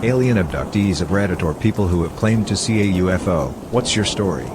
Alien abductees of Reddit or people who have claimed to see a UFO, what's your story?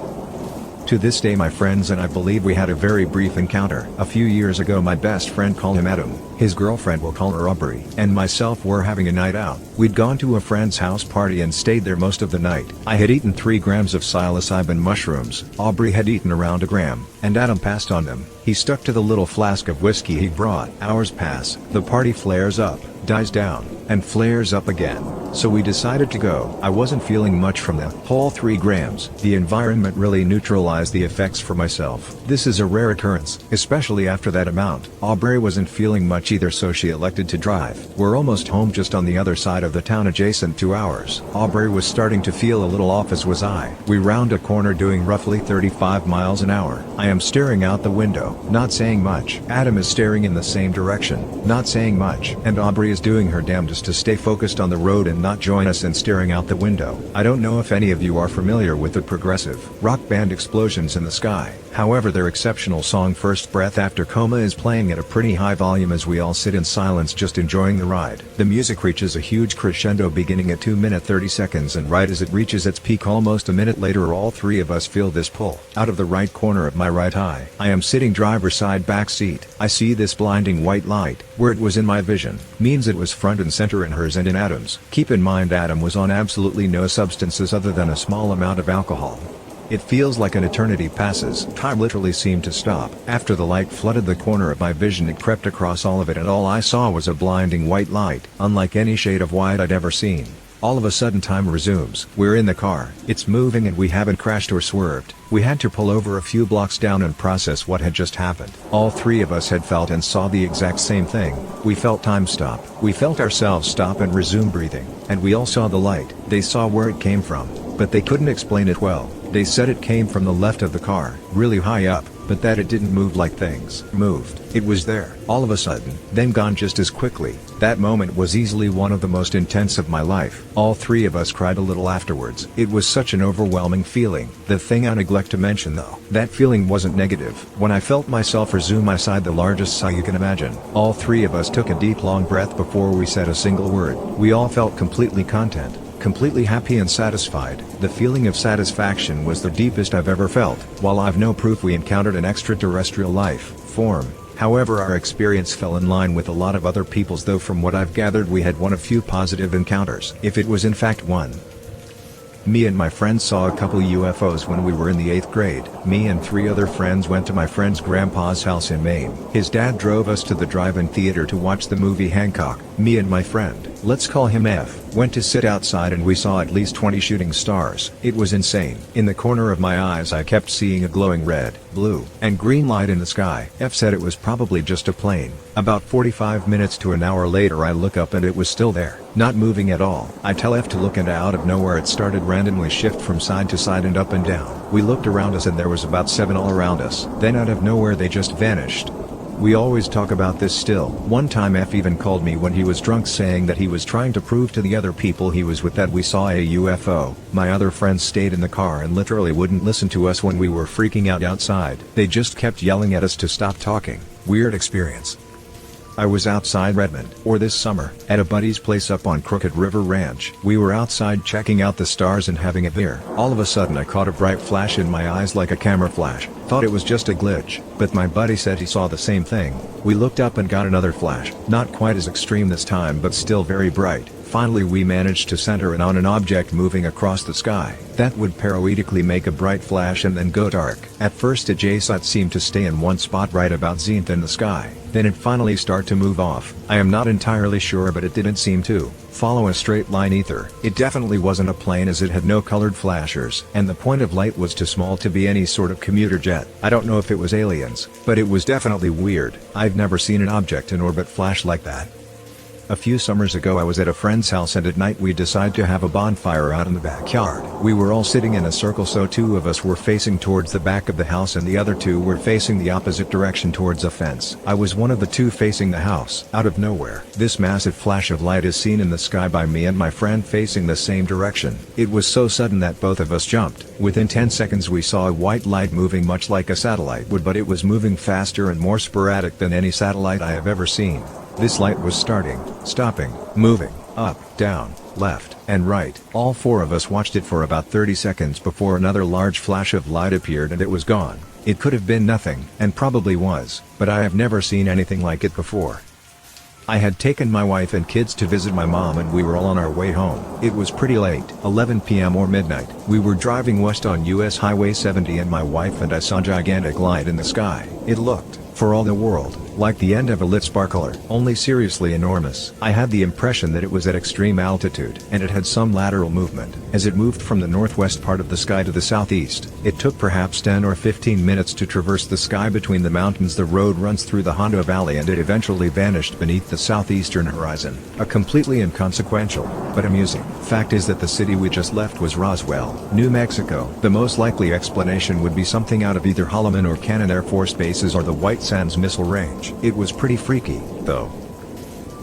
To this day my friends and I believe we had a very brief encounter. A few years ago my best friend, call him Adam, his girlfriend, we'll call her Aubrey, and myself were having a night out. We'd gone to a friend's house party and stayed there most of the night. I had eaten 3 grams of psilocybin mushrooms, Aubrey had eaten around a gram, and Adam passed on them. He stuck to the little flask of whiskey he brought. Hours pass, the party flares up, dies down, and flares up again. So we decided to go. I wasn't feeling much from the whole 3 grams. The environment really neutralized the effects for myself. This is a rare occurrence, especially after that amount. Aubrey wasn't feeling much either, so she elected to drive. We're almost home, just on the other side of the town, adjacent to ours. Aubrey was starting to feel a little off, as was I. We round a corner doing roughly 35 miles an hour. I am staring out the window, not saying much. Adam is staring in the same direction, not saying much. And Aubrey is doing her damnedest to stay focused on the road and not join us in staring out the window. I don't know if any of you are familiar with the progressive rock band Explosions in the Sky. However, their exceptional song First Breath After Coma is playing at a pretty high volume as we all sit in silence just enjoying the ride. The music reaches a huge crescendo beginning at 2 minutes 30 seconds, and right as it reaches its peak almost a minute later, all 3 of us feel this pull. Out of the right corner of my right eye, I am sitting driver's side back seat. I see this blinding white light. Where it was in my vision means it was front and center in hers and in Adam's. Keep in mind Adam was on absolutely no substances other than a small amount of alcohol. It feels like an eternity passes. Time literally seemed to stop. After the light flooded the corner of my vision, it crept across all of it, and all I saw was a blinding white light, unlike any shade of white I'd ever seen. All of a sudden time resumes. We're in the car, it's moving, and we haven't crashed or swerved. We had to pull over a few blocks down and process what had just happened. All 3 of us had felt and saw the exact same thing. We felt time stop. We felt ourselves stop and resume breathing. And we all saw the light. They saw where it came from, but they couldn't explain it well. They said it came from the left of the car, really high up, but that it didn't move like things moved. It was there, all of a sudden, then gone just as quickly. That moment was easily one of the most intense of my life. All 3 of us cried a little afterwards. It was such an overwhelming feeling. The thing I neglect to mention though, that feeling wasn't negative. When I felt myself resume, I sighed the largest sigh you can imagine. All 3 of us took a deep long breath before we said a single word. We all felt completely content, completely happy and satisfied. The feeling of satisfaction was the deepest I've ever felt. While I've no proof we encountered an extraterrestrial life form, however, our experience fell in line with a lot of other people's, though from what I've gathered we had one of few positive encounters, if it was in fact one. Me and my friends saw a couple UFOs when we were in the 8th grade. Me and 3 other friends went to my friend's grandpa's house in Maine. His dad drove us to the drive-in theater to watch the movie Hancock. Me and my friend, let's call him F, went to sit outside and we saw at least 20 shooting stars. It was insane. In the corner of my eyes I kept seeing a glowing red, blue, and green light in the sky. F said it was probably just a plane. About 45 minutes to an hour later I look up and it was still there, not moving at all. I tell F to look, and out of nowhere it started randomly shift from side to side and up and down. We looked around us and there was about 7 all around us. Then out of nowhere they just vanished. We always talk about this still. One time F even called me when he was drunk, saying that he was trying to prove to the other people he was with that we saw a UFO. My other friends stayed in the car and literally wouldn't listen to us when we were freaking out outside. They just kept yelling at us to stop talking. Weird experience. I was outside Redmond, or this summer, at a buddy's place up on Crooked River Ranch. We were outside checking out the stars and having a beer. All of a sudden I caught a bright flash in my eyes, like a camera flash. Thought it was just a glitch, but my buddy said he saw the same thing. We looked up and got another flash. Not quite as extreme this time, but still very bright. Finally we managed to center it on an object moving across the sky. That would periodically make a bright flash and then go dark. At first it just seemed to stay in one spot right about zenith in the sky. Then it finally start to move off. I am not entirely sure, but it didn't seem to follow a straight line either. It definitely wasn't a plane, as it had no colored flashers, and the point of light was too small to be any sort of commuter jet. I don't know if it was aliens, but it was definitely weird. I've never seen an object in orbit flash like that. A few summers ago I was at a friend's house, and at night we decided to have a bonfire out in the backyard. We were all sitting in a circle, so 2 of us were facing towards the back of the house and the other 2 were facing the opposite direction towards a fence. I was one of the 2 facing the house. Out of nowhere, this massive flash of light is seen in the sky by me and my friend facing the same direction. It was so sudden that both of us jumped. Within 10 seconds we saw a white light moving much like a satellite would, but it was moving faster and more sporadic than any satellite I have ever seen. This light was starting, stopping, moving, up, down, left, and right. All four of us watched it for about 30 seconds before another large flash of light appeared and it was gone. It could have been nothing, and probably was, but I have never seen anything like it before. I had taken my wife and kids to visit my mom and we were all on our way home. It was pretty late, 11 p.m. or midnight. We were driving west on US Highway 70 and my wife and I saw a gigantic light in the sky. It looked, for all the world, like the end of a lit sparkler, only seriously enormous. I had the impression that it was at extreme altitude, and it had some lateral movement. As it moved from the northwest part of the sky to the southeast, it took perhaps 10 or 15 minutes to traverse the sky between the mountains. The road runs through the Hondo Valley and it eventually vanished beneath the southeastern horizon. A completely inconsequential, but amusing, fact is that the city we just left was Roswell, New Mexico. The most likely explanation would be something out of either Holloman or Cannon Air Force bases or the White Sands Missile Range. It was pretty freaky, though.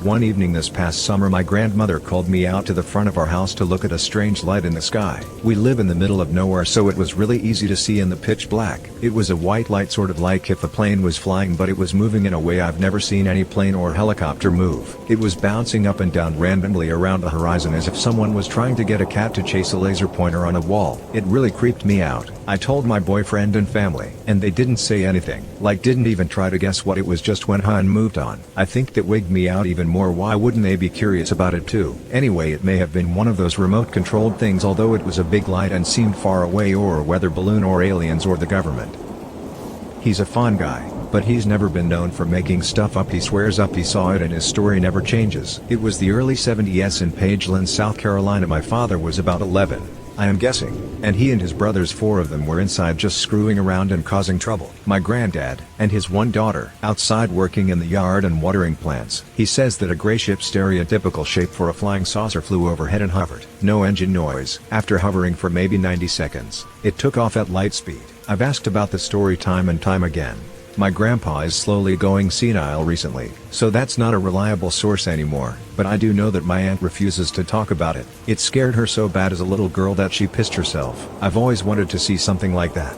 One evening this past summer my grandmother called me out to the front of our house to look at a strange light in the sky. We live in the middle of nowhere so it was really easy to see in the pitch black. It was a white light, sort of like if a plane was flying, but it was moving in a way I've never seen any plane or helicopter move. It was bouncing up and down randomly around the horizon as if someone was trying to get a cat to chase a laser pointer on a wall. It really creeped me out. I told my boyfriend and family, and they didn't say anything, like didn't even try to guess what it was, just went on and moved on. I think that wigged me out even more. Why wouldn't they be curious about it too? Anyway, it may have been one of those remote controlled things, although it was a big light and seemed far away, or a weather balloon or aliens or the government. He's a fun guy, but he's never been known for making stuff up. He swears up he saw it and his story never changes. It was the early 70s in Pageland, South Carolina. My father was about 11. I am guessing, and he and his brothers, 4 of them, were inside just screwing around and causing trouble. My granddad, and his one daughter, outside working in the yard and watering plants. He says that a gray ship, stereotypical shape for a flying saucer, flew overhead and hovered. No engine noise. After hovering for maybe 90 seconds, it took off at light speed. I've asked about the story time and time again. My grandpa is slowly going senile recently, so that's not a reliable source anymore, but I do know that my aunt refuses to talk about it. It scared her so bad as a little girl that she pissed herself. I've always wanted to see something like that.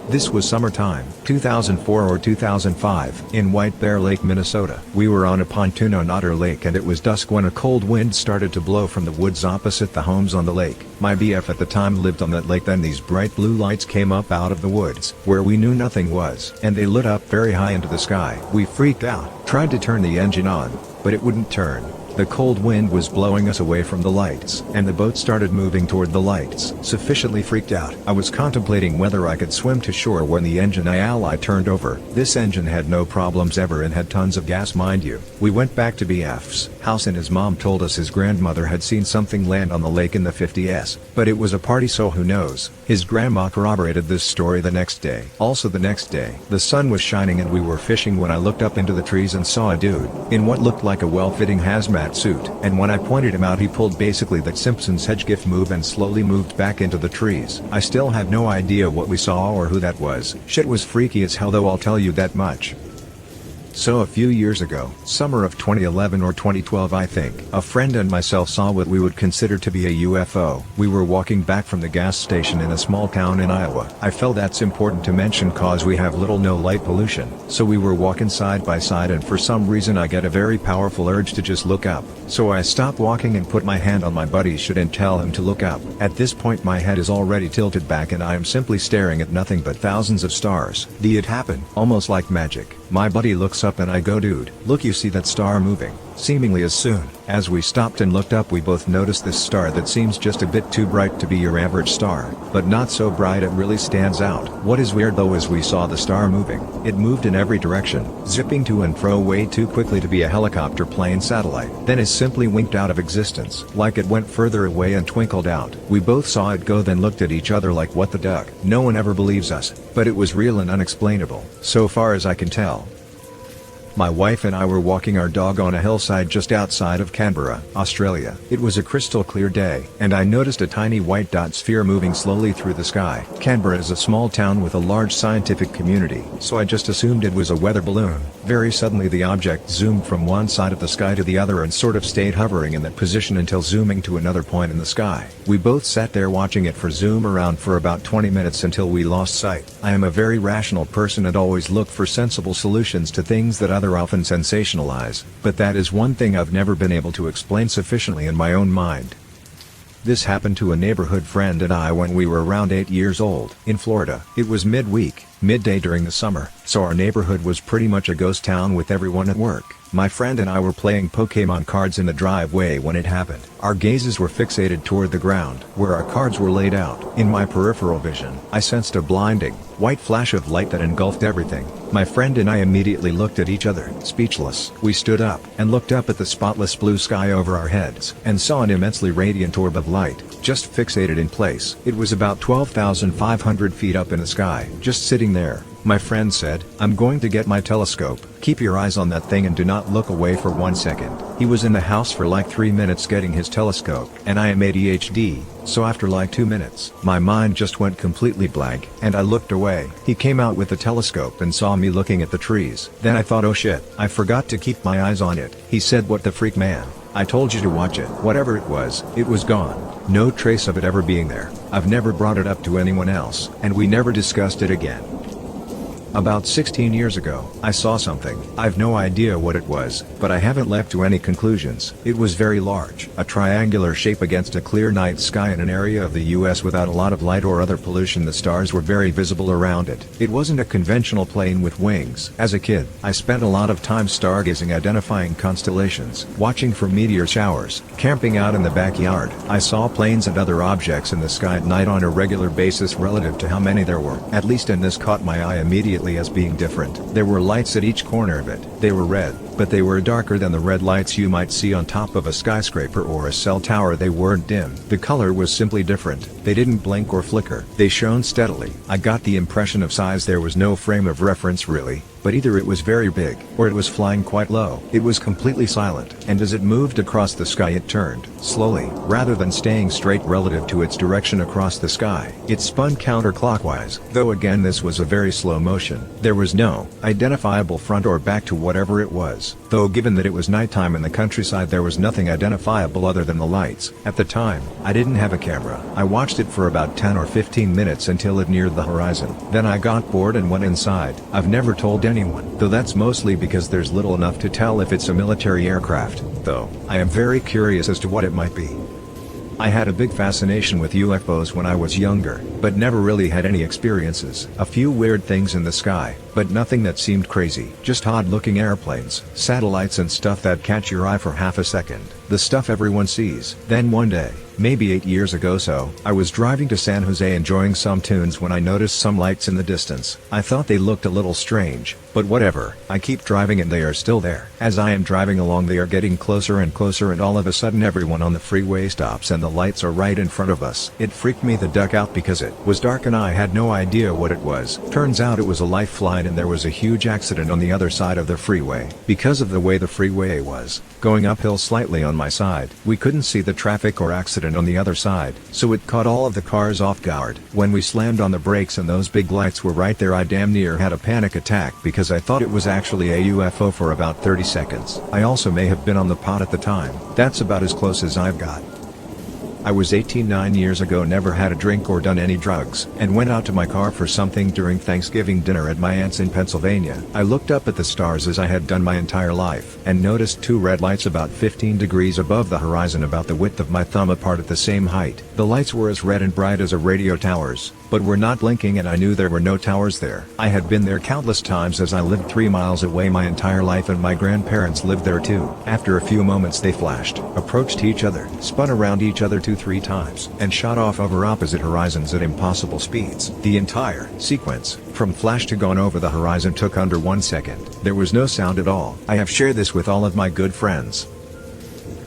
This was summertime, 2004 or 2005, in White Bear Lake, Minnesota. We were on a pontoon on Otter Lake and it was dusk when a cold wind started to blow from the woods opposite the homes on the lake. My BF at the time lived on that lake. Then these bright blue lights came up out of the woods, where we knew nothing was, and they lit up very high into the sky. We freaked out, tried to turn the engine on, but it wouldn't turn. The cold wind was blowing us away from the lights, and the boat started moving toward the lights. Sufficiently freaked out, I was contemplating whether I could swim to shore when the engine I turned over. This engine had no problems ever and had tons of gas, mind you. We went back to BF's house and his mom told us his grandmother had seen something land on the lake in the 50s, but it was a party, so who knows. His grandma corroborated this story the next day. Also the next day, the sun was shining and we were fishing when I looked up into the trees and saw a dude in what looked like a well-fitting hazmat suit, and when I pointed him out he pulled basically that Simpsons hedge gift move and slowly moved back into the trees. I still have no idea what we saw or who that was. Shit was freaky as hell though, I'll tell you that much. So a few years ago, summer of 2011 or 2012 I think, a friend and myself saw what we would consider to be a UFO. We were walking back from the gas station in a small town in Iowa. I felt that's important to mention cause we have little no light pollution. So we were walking side by side and for some reason I get a very powerful urge to just look up. So I stop walking and put my hand on my buddy's shoulder and tell him to look up. At this point my head is already tilted back and I am simply staring at nothing but thousands of stars. It happened, almost like magic. My buddy looks up and I go, dude, look, you see that star moving? Seemingly as soon as we stopped and looked up we both noticed this star that seems just a bit too bright to be your average star, but not so bright it really stands out. What is weird though is we saw the star moving. It moved in every direction, zipping to and fro way too quickly to be a helicopter plane satellite. Then it simply winked out of existence, like it went further away and twinkled out. We both saw it go, then looked at each other like what the duck. No one ever believes us, but it was real and unexplainable, so far as I can tell. My wife and I were walking our dog on a hillside just outside of Canberra, Australia. It was a crystal clear day, and I noticed a tiny white dot sphere moving slowly through the sky. Canberra is a small town with a large scientific community, so I just assumed it was a weather balloon. Very suddenly the object zoomed from one side of the sky to the other and sort of stayed hovering in that position until zooming to another point in the sky. We both sat there watching it for zoom around for about 20 minutes until we lost sight. I am a very rational person and always look for sensible solutions to things that other weather often sensationalize, but that is one thing I've never been able to explain sufficiently in my own mind. This happened to a neighborhood friend and I when we were around 8 years old. In Florida, it was midday during the summer, so our neighborhood was pretty much a ghost town with everyone at work. My friend and I were playing Pokemon cards in the driveway when it happened. Our gazes were fixated toward the ground, where our cards were laid out. In my peripheral vision, I sensed a blinding, white flash of light that engulfed everything. My friend and I immediately looked at each other, speechless. We stood up, and looked up at the spotless blue sky over our heads, and saw an immensely radiant orb of light, just fixated in place. It was about 12,500 feet up in the sky, just sitting there. My friend said, "I'm going to get my telescope. Keep your eyes on that thing and do not look away for 1 second. He was in the house for like 3 minutes getting his telescope, and I am ADHD, so after like 2 minutes, my mind just went completely blank, and I looked away. He came out with the telescope and saw me looking at the trees. Then I thought, oh shit, I forgot to keep my eyes on it. He said, what the freak, man? I told you to watch it." Whatever it was gone. No trace of it ever being there. I've never brought it up to anyone else, and we never discussed it again. About 16 years ago, I saw something. I've no idea what it was, but I haven't leapt to any conclusions. It was very large, a triangular shape against a clear night sky in an area of the US without a lot of light or other pollution. The stars were very visible around it. It wasn't a conventional plane with wings. As a kid, I spent a lot of time stargazing, identifying constellations, watching for meteor showers, camping out in the backyard. I saw planes and other objects in the sky at night on a regular basis relative to how many there were. At least in this caught my eye immediately as being different. There were lights at each corner of it. They were red, but they were darker than the red lights you might see on top of a skyscraper or a cell tower. They weren't dim. The color was simply different. They didn't blink or flicker. They shone steadily. I got the impression of size. There was no frame of reference really, but either it was very big, or it was flying quite low. It was completely silent, and as it moved across the sky it turned, slowly, rather than staying straight relative to its direction across the sky. It spun counterclockwise, though again this was a very slow motion. There was no identifiable front or back to whatever it was, though given that it was nighttime in the countryside there was nothing identifiable other than the lights. At the time, I didn't have a camera. I watched it for about 10 or 15 minutes until it neared the horizon. Then I got bored and went inside. I've never told anyone, though that's mostly because there's little enough to tell if it's a military aircraft, though I am very curious as to what it might be. I had a big fascination with UFOs when I was younger, but never really had any experiences. A few weird things in the sky, but nothing that seemed crazy. Just odd-looking airplanes, satellites and stuff that catch your eye for half a second. The stuff everyone sees. Then one day, maybe 8 years ago I was driving to San Jose enjoying some tunes when I noticed some lights in the distance. I thought they looked a little strange, but whatever. I keep driving and they are still there. As I am driving along they are getting closer and closer, and all of a sudden everyone on the freeway stops and the lights are right in front of us. It freaked me the duck out because it was dark and I had no idea what it was. Turns out it was a lifeline and there was a huge accident on the other side of the freeway. Because of the way the freeway was going uphill slightly on my side, we couldn't see the traffic or accident on the other side, so it caught all of the cars off guard. When we slammed on the brakes and those big lights were right there, I damn near had a panic attack because I thought it was actually a UFO for about 30 seconds. I also may have been on the pot at the time. That's about as close as I've got. I was 18 9 years ago, never had a drink or done any drugs, and went out to my car for something during Thanksgiving dinner at my aunt's in Pennsylvania. I looked up at the stars as I had done my entire life, and noticed two red lights about 15 degrees above the horizon, about the width of my thumb apart at the same height. The lights were as red and bright as a radio tower's, but were not blinking, and I knew there were no towers there. I had been there countless times as I lived 3 miles away my entire life, and my grandparents lived there too. After a few moments they flashed, approached each other, spun around each other 2-3 times, and shot off over opposite horizons at impossible speeds. The entire sequence, from flash to gone over the horizon, took under 1 second. There was no sound at all. I have shared this with all of my good friends.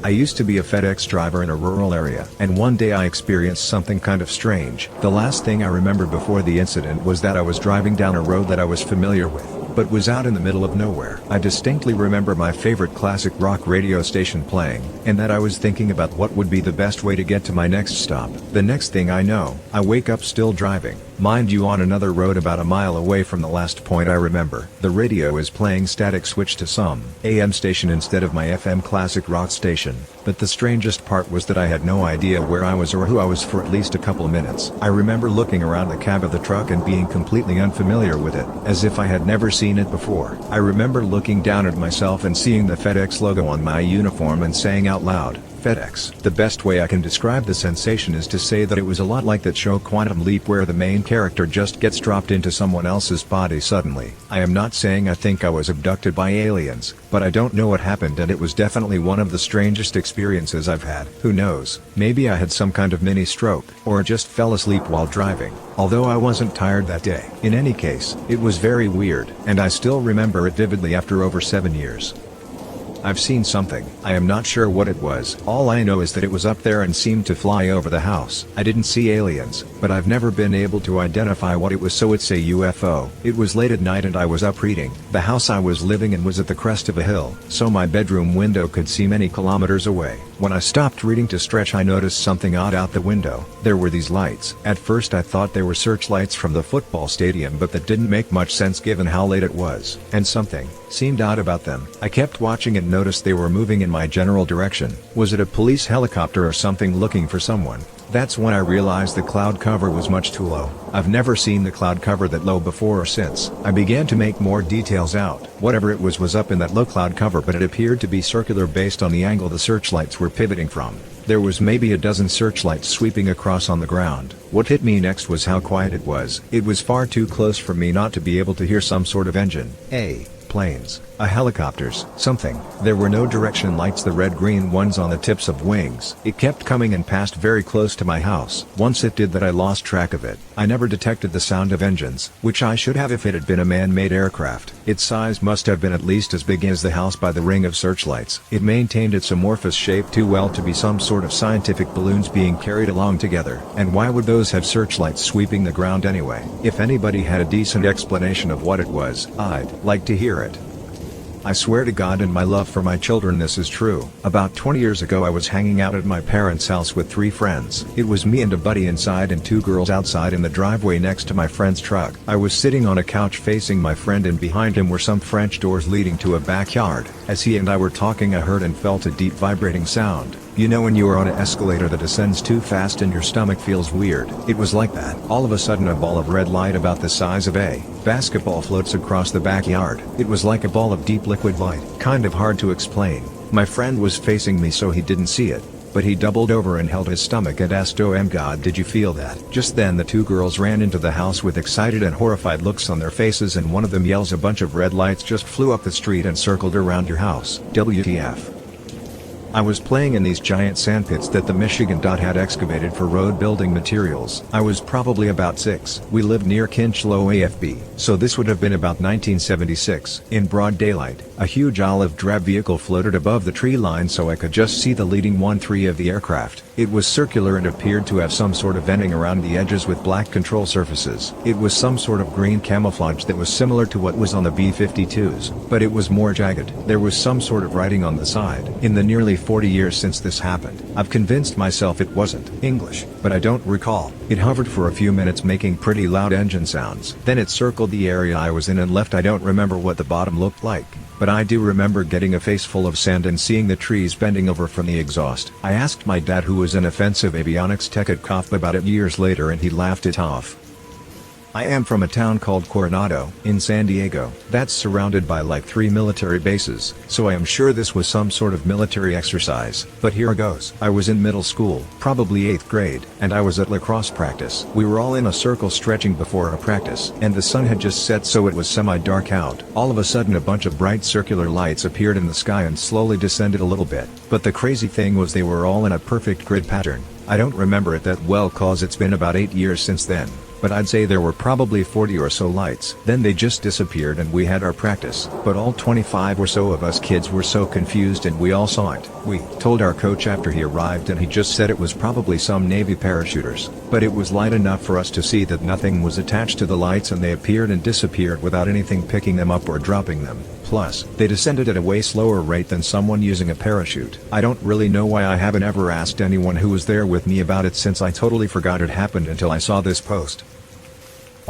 I used to be a FedEx driver in a rural area, and one day I experienced something kind of strange. The last thing I remember before the incident was that I was driving down a road that I was familiar with, but was out in the middle of nowhere. I distinctly remember my favorite classic rock radio station playing, and that I was thinking about what would be the best way to get to my next stop. The next thing I know, I wake up still driving, Mind you, on another road about a mile away from the last point I remember. The radio is playing static switch to some AM station instead of my FM classic rock station, but the strangest part was that I had no idea where I was or who I was for at least a couple minutes. I remember looking around the cab of the truck and being completely unfamiliar with it, as if I had never seen it before. I remember looking down at myself and seeing the FedEx logo on my uniform and saying out loud, FedEx. The best way I can describe the sensation is to say that it was a lot like that show Quantum Leap, where the main character just gets dropped into someone else's body suddenly. I am not saying I think I was abducted by aliens, but I don't know what happened, and it was definitely one of the strangest experiences I've had. Who knows, maybe I had some kind of mini stroke, or just fell asleep while driving, although I wasn't tired that day. In any case, it was very weird, and I still remember it vividly after over 7 years. I've seen something. I am not sure what it was. All I know is that it was up there and seemed to fly over the house. I didn't see aliens, but I've never been able to identify what it was, so it's a UFO. It was late at night and I was up reading. The house I was living in was at the crest of a hill, so my bedroom window could see many kilometers away. When I stopped reading to stretch, I noticed something odd out the window. There were these lights. At first I thought they were searchlights from the football stadium, but that didn't make much sense given how late it was. And something seemed odd about them. I kept watching and noticed they were moving in my general direction. Was it a police helicopter or something looking for someone? That's when I realized the cloud cover was much too low. I've never seen the cloud cover that low before or since. I began to make more details out. Whatever it was up in that low cloud cover, but it appeared to be circular based on the angle the searchlights were pivoting from. There was maybe a dozen searchlights sweeping across on the ground. What hit me next was how quiet it was. It was far too close for me not to be able to hear some sort of engine. Planes, helicopters, something. There were no direction lights, the red-green ones on the tips of wings. It kept coming and passed very close to my house. Once it did that, I lost track of it. I never detected the sound of engines, which I should have if it had been a man-made aircraft. Its size must have been at least as big as the house by the ring of searchlights. It maintained its amorphous shape too well to be some sort of scientific balloons being carried along together. And why would those have searchlights sweeping the ground anyway? If anybody had a decent explanation of what it was, I'd like to hear it. I swear to God and my love for my children, this is true. About 20 years ago I was hanging out at my parents' house with 3 friends. It was me and a buddy inside and 2 girls outside in the driveway next to my friend's truck. I was sitting on a couch facing my friend, and behind him were some French doors leading to a backyard. As he and I were talking, I heard and felt a deep vibrating sound. You know when you are on an escalator that ascends too fast and your stomach feels weird? It was like that. All of a sudden a ball of red light about the size of a basketball floats across the backyard. It was like a ball of deep liquid light. Kind of hard to explain. My friend was facing me so he didn't see it, but he doubled over and held his stomach and asked, "Oh my God, did you feel that?" Just then the 2 girls ran into the house with excited and horrified looks on their faces, and one of them yells, "A bunch of red lights just flew up the street and circled around your house." WTF. I was playing in these giant sandpits that the Michigan DOT had excavated for road building materials. I was probably about 6. We lived near Kinchlow AFB, so this would have been about 1976. In broad daylight, a huge olive drab vehicle floated above the tree line so I could just see the leading 1-3 of the aircraft. It was circular and appeared to have some sort of venting around the edges with black control surfaces. It was some sort of green camouflage that was similar to what was on the B-52s, but it was more jagged. There was some sort of writing on the side. In the nearly 40 years since this happened, I've convinced myself it wasn't English, but I don't recall. It hovered for a few minutes making pretty loud engine sounds. Then it circled the area I was in and left. I don't remember what the bottom looked like, but I do remember getting a face full of sand and seeing the trees bending over from the exhaust. I asked my dad, who was an offensive avionics tech at COF, about it years later, and he laughed it off. I am from a town called Coronado, in San Diego, that's surrounded by like 3 military bases, so I am sure this was some sort of military exercise. But here goes. I was in middle school, probably 8th grade, and I was at lacrosse practice. We were all in a circle stretching before a practice, and the sun had just set, so it was semi-dark out. All of a sudden a bunch of bright circular lights appeared in the sky and slowly descended a little bit, but the crazy thing was they were all in a perfect grid pattern. I don't remember it that well cause it's been about 8 years since then, but I'd say there were probably 40 or so lights. Then they just disappeared and we had our practice. But all 25 or so of us kids were so confused and we all saw it. We told our coach after he arrived and he just said it was probably some Navy parachuters. But it was light enough for us to see that nothing was attached to the lights and they appeared and disappeared without anything picking them up or dropping them. Plus, they descended at a way slower rate than someone using a parachute. I don't really know why I haven't ever asked anyone who was there with me about it, since I totally forgot it happened until I saw this post.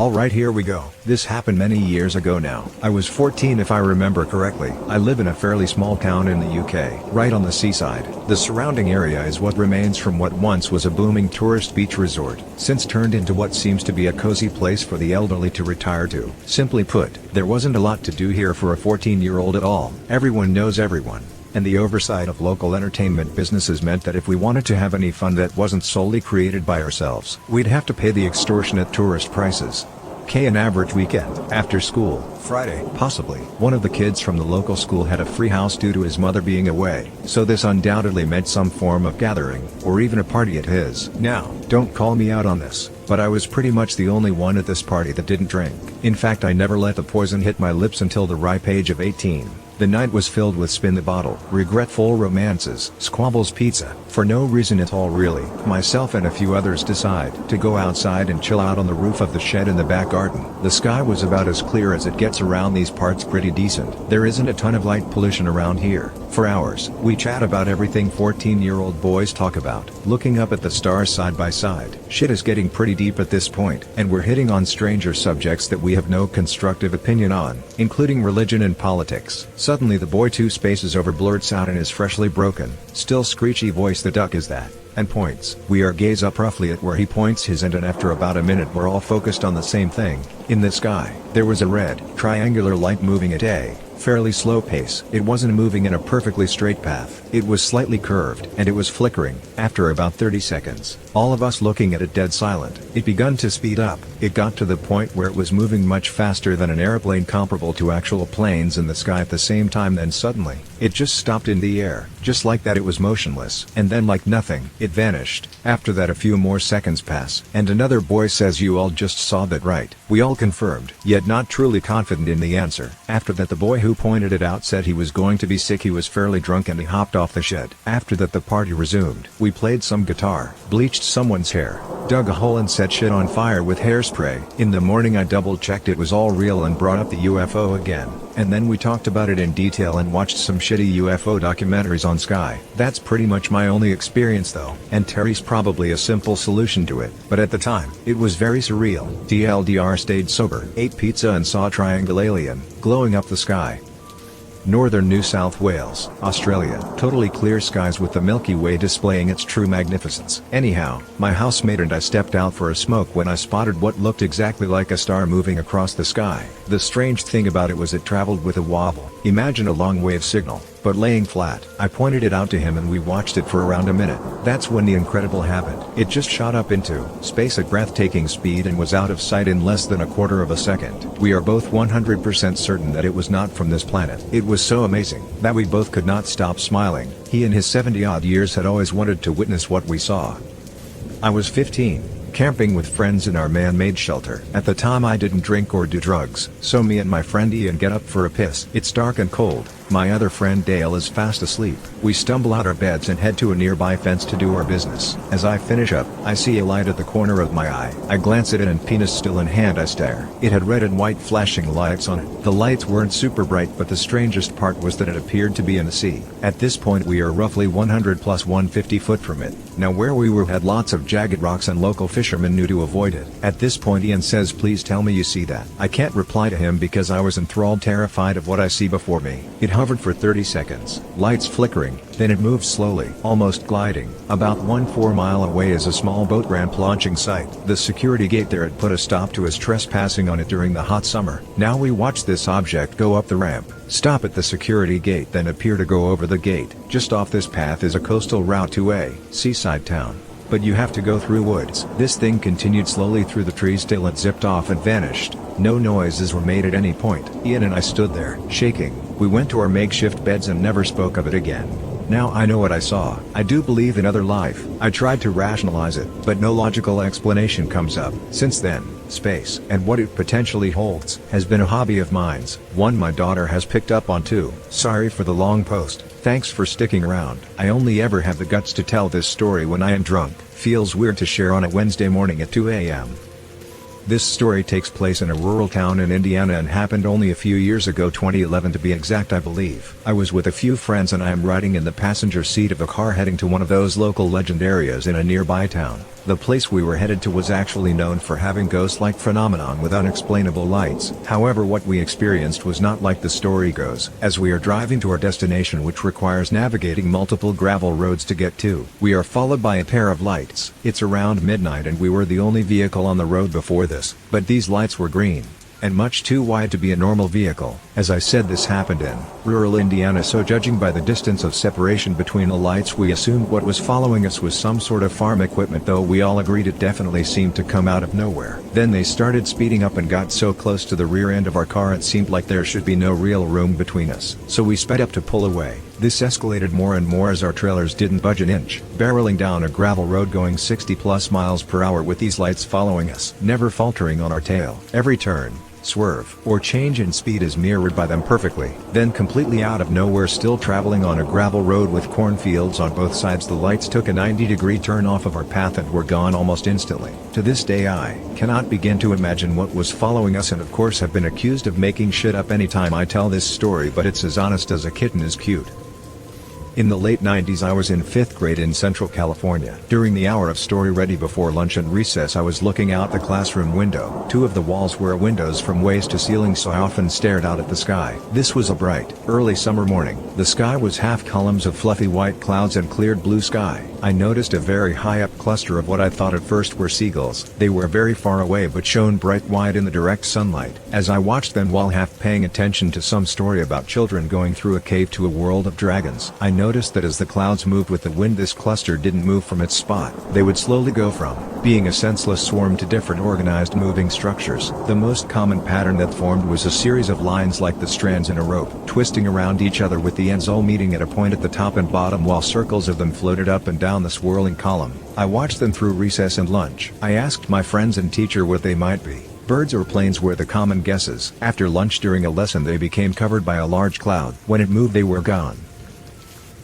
Alright, here we go. This happened many years ago now. I was 14 if I remember correctly. I live in a fairly small town in the UK, right on the seaside. The surrounding area is what remains from what once was a booming tourist beach resort, since turned into what seems to be a cozy place for the elderly to retire to. Simply put, there wasn't a lot to do here for a 14-year-old at all. Everyone knows everyone. And the oversight of local entertainment businesses meant that if we wanted to have any fun that wasn't solely created by ourselves, we'd have to pay the extortionate tourist prices. An average weekend, after school, Friday, possibly. One of the kids from the local school had a free house due to his mother being away, so this undoubtedly meant some form of gathering, or even a party at his. Now, don't call me out on this, but I was pretty much the only one at this party that didn't drink. In fact, I never let the poison hit my lips until the ripe age of 18. The night was filled with spin the bottle, regretful romances, squabbles, pizza. For no reason at all really, myself and a few others decide to go outside and chill out on the roof of the shed in the back garden. The sky was about as clear as it gets around these parts, pretty decent. There isn't a ton of light pollution around here. For hours, we chat about everything 14-year-old boys talk about, looking up at the stars side by side. Shit is getting pretty deep at this point, and we're hitting on stranger subjects that we have no constructive opinion on, including religion and politics. Suddenly the boy 2 spaces over blurts out in his freshly broken, still screechy voice, "The duck is that," and points. We are gaze up roughly at where he points his end, and after about a minute we're all focused on the same thing. In the sky, there was a red, triangular light moving at a fairly slow pace. It wasn't moving in a perfectly straight path. It was slightly curved, and it was flickering. After about 30 seconds, all of us looking at it dead silent, it begun to speed up. It got to the point where it was moving much faster than an airplane, comparable to actual planes in the sky at the same time. Then suddenly, it just stopped in the air. Just like that, it was motionless. And then, like nothing, it vanished. After that, a few more seconds pass, and another boy says, "You all just saw that, right?" We all confirmed, yet not truly confident in the answer. After that, the boy who pointed it out said he was going to be sick. He was fairly drunk and he hopped off the shed. After that, the party resumed. We played some guitar, bleached someone's hair, dug a hole and set shit on fire with hairspray. In the morning I double checked it was all real and brought up the UFO again. And then we talked about it in detail and watched some shitty UFO documentaries on Sky. That's pretty much my only experience though, and Terry's probably a simple solution to it. But at the time, it was very surreal. TLDR, stayed sober, ate pizza and saw a triangle alien glowing up the sky. Northern New South Wales, Australia. Totally clear skies with the Milky Way displaying its true magnificence. Anyhow, my housemate and I stepped out for a smoke when I spotted what looked exactly like a star moving across the sky. The strange thing about it was it traveled with a wobble. Imagine a long wave signal, but laying flat. I pointed it out to him and we watched it for around a minute. That's when the incredible happened. It just shot up into space at breathtaking speed and was out of sight in less than a quarter of a second. We are both 100% certain that it was not from this planet. It was so amazing that we both could not stop smiling. He in his 70-odd years had always wanted to witness what we saw. I was 15. Camping with friends in our man-made shelter. At the time I didn't drink or do drugs, so me and my friend Ian get up for a piss. It's dark and cold. My other friend Dale is fast asleep. We stumble out our beds and head to a nearby fence to do our business. As I finish up, I see a light at the corner of my eye. I glance at it and penis still in hand I stare. It had red and white flashing lights on it. The lights weren't super bright, but the strangest part was that it appeared to be in the sea. At this point we are roughly 100 plus 150 foot from it. Now where we were had lots of jagged rocks and local fishermen knew to avoid it. At this point Ian says, "Please tell me you see that." I can't reply to him because I was enthralled, terrified of what I see before me. It hovered for 30 seconds, lights flickering, then it moved slowly, almost gliding. About 1/4 mile away is a small boat ramp launching site. The security gate there had put a stop to us trespassing on it during the hot summer. Now we watch this object go up the ramp, stop at the security gate, then appear to go over the gate. Just off this path is a coastal route to a seaside town, but you have to go through woods. This thing continued slowly through the trees till it zipped off and vanished. No noises were made at any point. Ian and I stood there, shaking. We went to our makeshift beds and never spoke of it again. Now I know what I saw. I do believe in other life. I tried to rationalize it, but no logical explanation comes up. Since then, space, and what it potentially holds, has been a hobby of mine. One my daughter has picked up on too. Sorry for the long post. Thanks for sticking around. I only ever have the guts to tell this story when I am drunk. Feels weird to share on a Wednesday morning at 2 a.m. This story takes place in a rural town in Indiana and happened only a few years ago, 2011 to be exact I believe. I was with a few friends and I am riding in the passenger seat of a car heading to one of those local legend areas in a nearby town. The place we were headed to was actually known for having ghost-like phenomenon with unexplainable lights. However, what we experienced was not like the story goes. As we are driving to our destination, which requires navigating multiple gravel roads to get to, we are followed by a pair of lights. It's around midnight and we were the only vehicle on the road before this, but these lights were green and much too wide to be a normal vehicle. As I said, this happened in rural Indiana, so judging by the distance of separation between the lights, we assumed what was following us was some sort of farm equipment, though we all agreed it definitely seemed to come out of nowhere. Then they started speeding up and got so close to the rear end of our car it seemed like there should be no real room between us. So we sped up to pull away. This escalated more and more as our trailers didn't budge an inch, barreling down a gravel road going 60+ miles per hour with these lights following us, never faltering on our tail. Every turn, swerve, or change in speed is mirrored by them perfectly. Then completely out of nowhere, still traveling on a gravel road with cornfields on both sides, the lights took a 90-degree turn off of our path and were gone almost instantly. To this day I cannot begin to imagine what was following us, and of course have been accused of making shit up anytime I tell this story, but it's as honest as a kitten is cute. In the late 90s I was in 5th grade in Central California. During the hour of story ready before lunch and recess, I was looking out the classroom window. Two of the walls were windows from waist to ceiling, so I often stared out at the sky. This was a bright, early summer morning. The sky was half columns of fluffy white clouds and cleared blue sky. I noticed a very high up cluster of what I thought at first were seagulls. They were very far away but shone bright white in the direct sunlight. As I watched them while half paying attention to some story about children going through a cave to a world of dragons, I noticed that as the clouds moved with the wind, this cluster didn't move from its spot. They would slowly go from being a senseless swarm to different organized moving structures. The most common pattern that formed was a series of lines like the strands in a rope, twisting around each other with the ends all meeting at a point at the top and bottom, while circles of them floated up and down the swirling column. I watched them through recess and lunch. I asked my friends and teacher what they might be. Birds or planes were the common guesses. After lunch during a lesson they became covered by a large cloud. When it moved they were gone.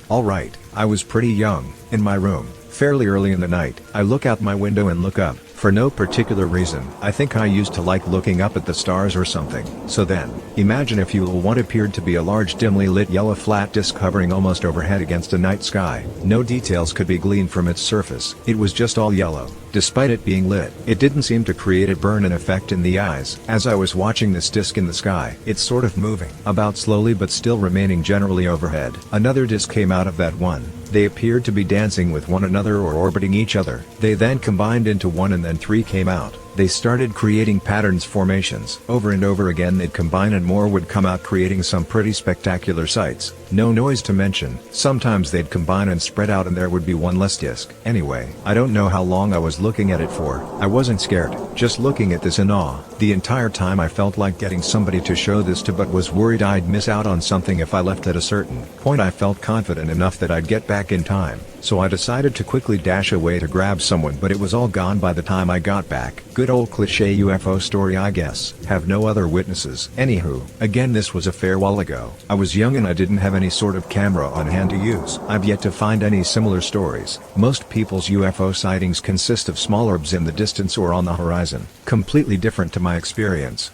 Alright, I was pretty young, in my room, fairly early in the night. I look out my window and look up, for no particular reason. I think I used to like looking up at the stars or something. So then, imagine if you will, what appeared to be a large dimly lit yellow flat disk hovering almost overhead against a night sky. No details could be gleaned from its surface. It was just all yellow. Despite it being lit, it didn't seem to create a burn-in effect in the eyes. As I was watching this disk in the sky, it's sort of moving about slowly but still remaining generally overhead. Another disk came out of that one. They appeared to be dancing with one another or orbiting each other. They then combined into one and then three came out. They started creating patterns, formations. Over and over again they'd combine and more would come out, creating some pretty spectacular sights. No noise to mention. Sometimes they'd combine and spread out and there would be one less disc. Anyway, I don't know how long I was looking at it for. I wasn't scared, just looking at this in awe. The entire time I felt like getting somebody to show this to, but was worried I'd miss out on something if I left at a certain point. I felt confident enough that I'd get back in time, so I decided to quickly dash away to grab someone, but it was all gone by the time I got back. Good old cliche UFO story, I guess. Have no other witnesses. Anywho, again, this was a fair while ago. I was young and I didn't have any sort of camera on hand to use. I've yet to find any similar stories. Most people's UFO sightings consist of small orbs in the distance or on the horizon. Completely different to my experience.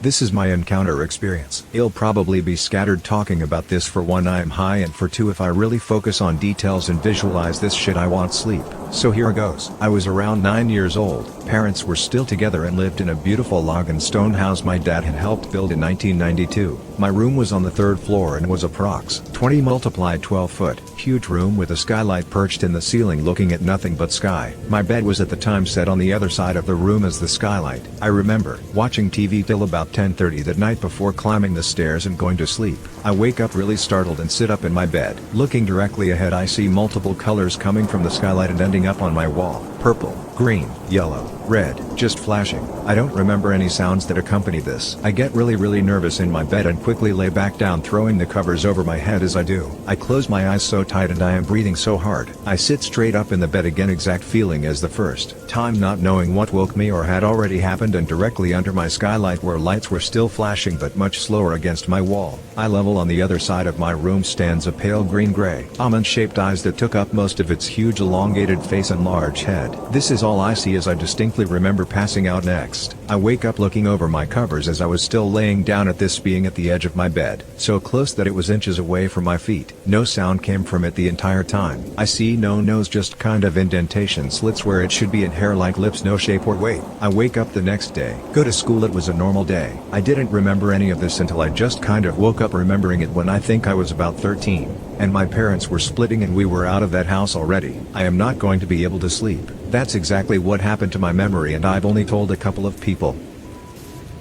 This is my encounter experience. I'll probably be scattered talking about this. For one, I'm high, and for two, if I really focus on details and visualize this shit I won't sleep. So here goes. I was around 9 years old. Parents were still together and lived in a beautiful log and stone house my dad had helped build in 1992. My room was on the 3rd floor and was approx 20 × 12 foot. Huge room with a skylight perched in the ceiling looking at nothing but sky. My bed was at the time set on the other side of the room as the skylight. I remember watching TV till about 10:30 that night before climbing the stairs and going to sleep. I wake up really startled and sit up in my bed. Looking directly ahead, I see multiple colors coming from the skylight and ending up on my wall. Purple, green, yellow, red, just flashing. I don't remember any sounds that accompany this. I get really nervous in my bed and quickly lay back down, throwing the covers over my head as I do. I close my eyes so tight and I am breathing so hard. I sit straight up in the bed again, exact feeling as the first time, not knowing what woke me or had already happened, and directly under my skylight where lights were still flashing but much slower against my wall, eye level on the other side of my room, stands a pale green-gray, almond-shaped eyes that took up most of its huge elongated face and large head. bed. This is all I see as I distinctly remember passing out next. I wake up looking over my covers as I was still laying down at this being at the edge of my bed, so close that it was inches away from my feet. No sound came from it the entire time. I see no nose, just kind of indentation slits where it should be, and hair like lips, no shape or weight. I wake up the next day, go to school. It was a normal day. I didn't remember any of this until I just kind of woke up remembering it when I think I was about 13. And my parents were splitting and we were out of that house already. I am not going to be able to sleep. That's exactly what happened to my memory, and I've only told a couple of people.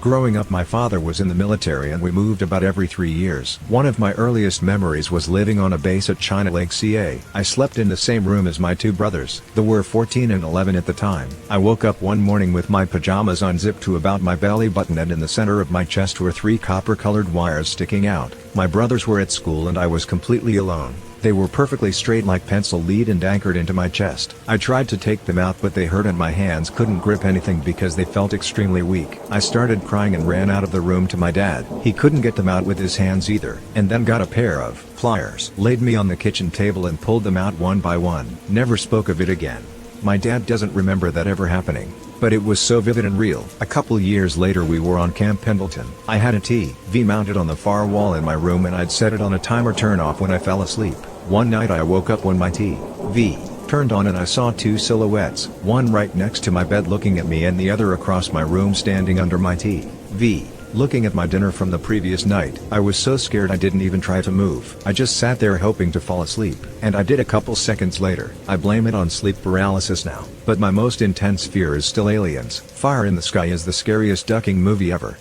Growing up, my father was in the military and we moved about every 3 years. One of my earliest memories was living on a base at China Lake, CA. I slept in the same room as my two brothers. They were 14 and 11 at the time. I woke up one morning with my pajamas unzipped to about my belly button, and in the center of my chest were 3 copper-colored wires sticking out. My brothers were at school and I was completely alone. They were perfectly straight like pencil lead and anchored into my chest. I tried to take them out, but they hurt and my hands couldn't grip anything because they felt extremely weak. I started crying and ran out of the room to my dad. He couldn't get them out with his hands either, and then got a pair of pliers, laid me on the kitchen table and pulled them out one by one. Never spoke of it again. My dad doesn't remember that ever happening, but it was so vivid and real. A couple years later we were on Camp Pendleton. I had a TV mounted on the far wall in my room and I'd set it on a timer turn off when I fell asleep. One night I woke up when my TV turned on and I saw 2 silhouettes, one right next to my bed looking at me and the other across my room standing under my TV, looking at my dinner from the previous night. I was so scared I didn't even try to move. I just sat there hoping to fall asleep, and I did a couple seconds later. I blame it on sleep paralysis now, but my most intense fear is still aliens. Fire in the Sky is the scariest ducking movie ever.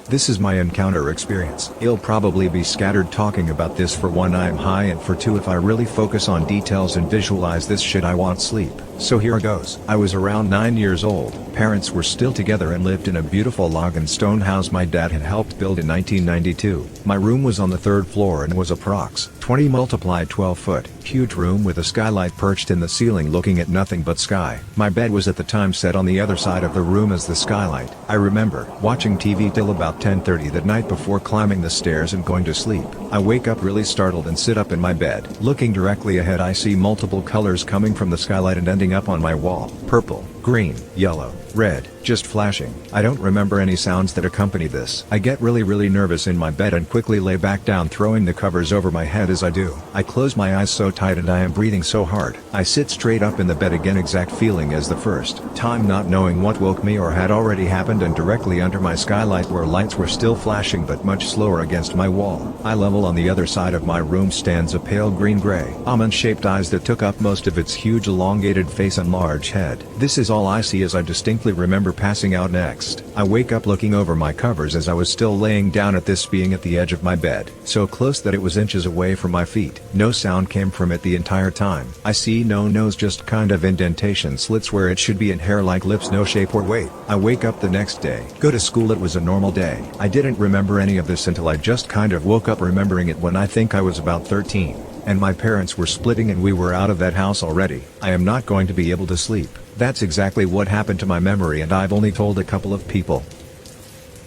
This is my encounter experience. You'll probably be scattered talking about this. For 1, I'm high, and for 2, if I really focus on details and visualize this shit I won't sleep. So here goes. I was around 9 years old. Parents were still together and lived in a beautiful log and stone house my dad had helped build in 1992. My room was on the 3rd floor and was approx 20 × 12 foot. Huge room with a skylight perched in the ceiling looking at nothing but sky. My bed was at the time set on the other side of the room as the skylight. I remember watching TV till about 10:30 that night before climbing the stairs and going to sleep. I wake up really startled and sit up in my bed. Looking directly ahead, I see multiple colors coming from the skylight and ending up on my wall. Purple, green, yellow, red, just flashing. I don't remember any sounds that accompany this. I get really nervous in my bed and quickly lay back down, throwing the covers over my head as I do. I close my eyes so tight and I am breathing so hard. I sit straight up in the bed again, exact feeling as the first time, not knowing what woke me or had already happened, and directly under my skylight where lights were still flashing but much slower against my wall. Eye level on the other side of my room stands a pale green-gray, almond-shaped eyes that took up most of its huge elongated face and large head. This is all I see as I distinctly remember passing out next. I wake up looking over my covers as I was still laying down at this being at the edge of my bed, so close that it was inches away from my feet. No sound came from it the entire time. I see no nose, just kind of indentation slits where it should be, and hair like lips, no shape or weight. I wake up the next day, go to school. It was a normal day. I didn't remember any of this until I just kind of woke up remembering it when I think I was about 13. And my parents were splitting and we were out of that house already. I am not going to be able to sleep. That's exactly what happened to my memory, and I've only told a couple of people.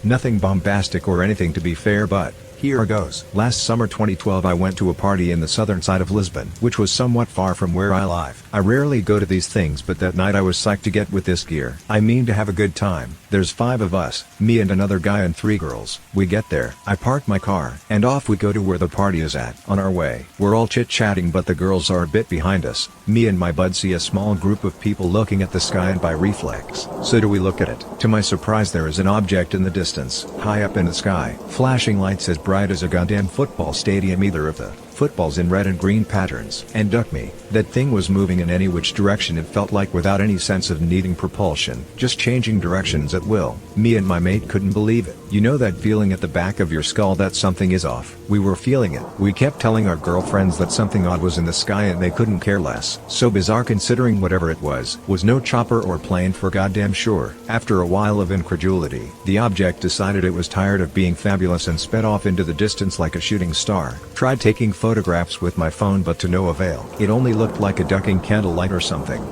Nothing bombastic or anything, to be fair, but here goes. Last summer 2012 I went to a party in the southern side of Lisbon, which was somewhat far from where I live. I rarely go to these things, but that night I was psyched to get with this gear. I mean to have a good time. There's 5 of us, me and another guy and 3 girls. We get there, I park my car, and off we go to where the party is at. On our way, we're all chit-chatting, but the girls are a bit behind us. Me and my bud see a small group of people looking at the sky, and by reflex, so do we look at it. To my surprise, there is an object in the distance, high up in the sky, flashing lights as bright as a goddamn football stadium, either of the footballs in red and green patterns. And duck me, that thing was moving in any which direction it felt like, without any sense of needing propulsion, just changing directions at will. Me and my mate couldn't believe it. You know that feeling at the back of your skull that something is off? We were feeling it. We kept telling our girlfriends that something odd was in the sky and they couldn't care less. So bizarre, considering whatever it was no chopper or plane for goddamn sure. After a while of incredulity, the object decided it was tired of being fabulous and sped off into the distance like a shooting star. Tried taking photographs with my phone, but to no avail. It only looked like a ducking candlelight or something.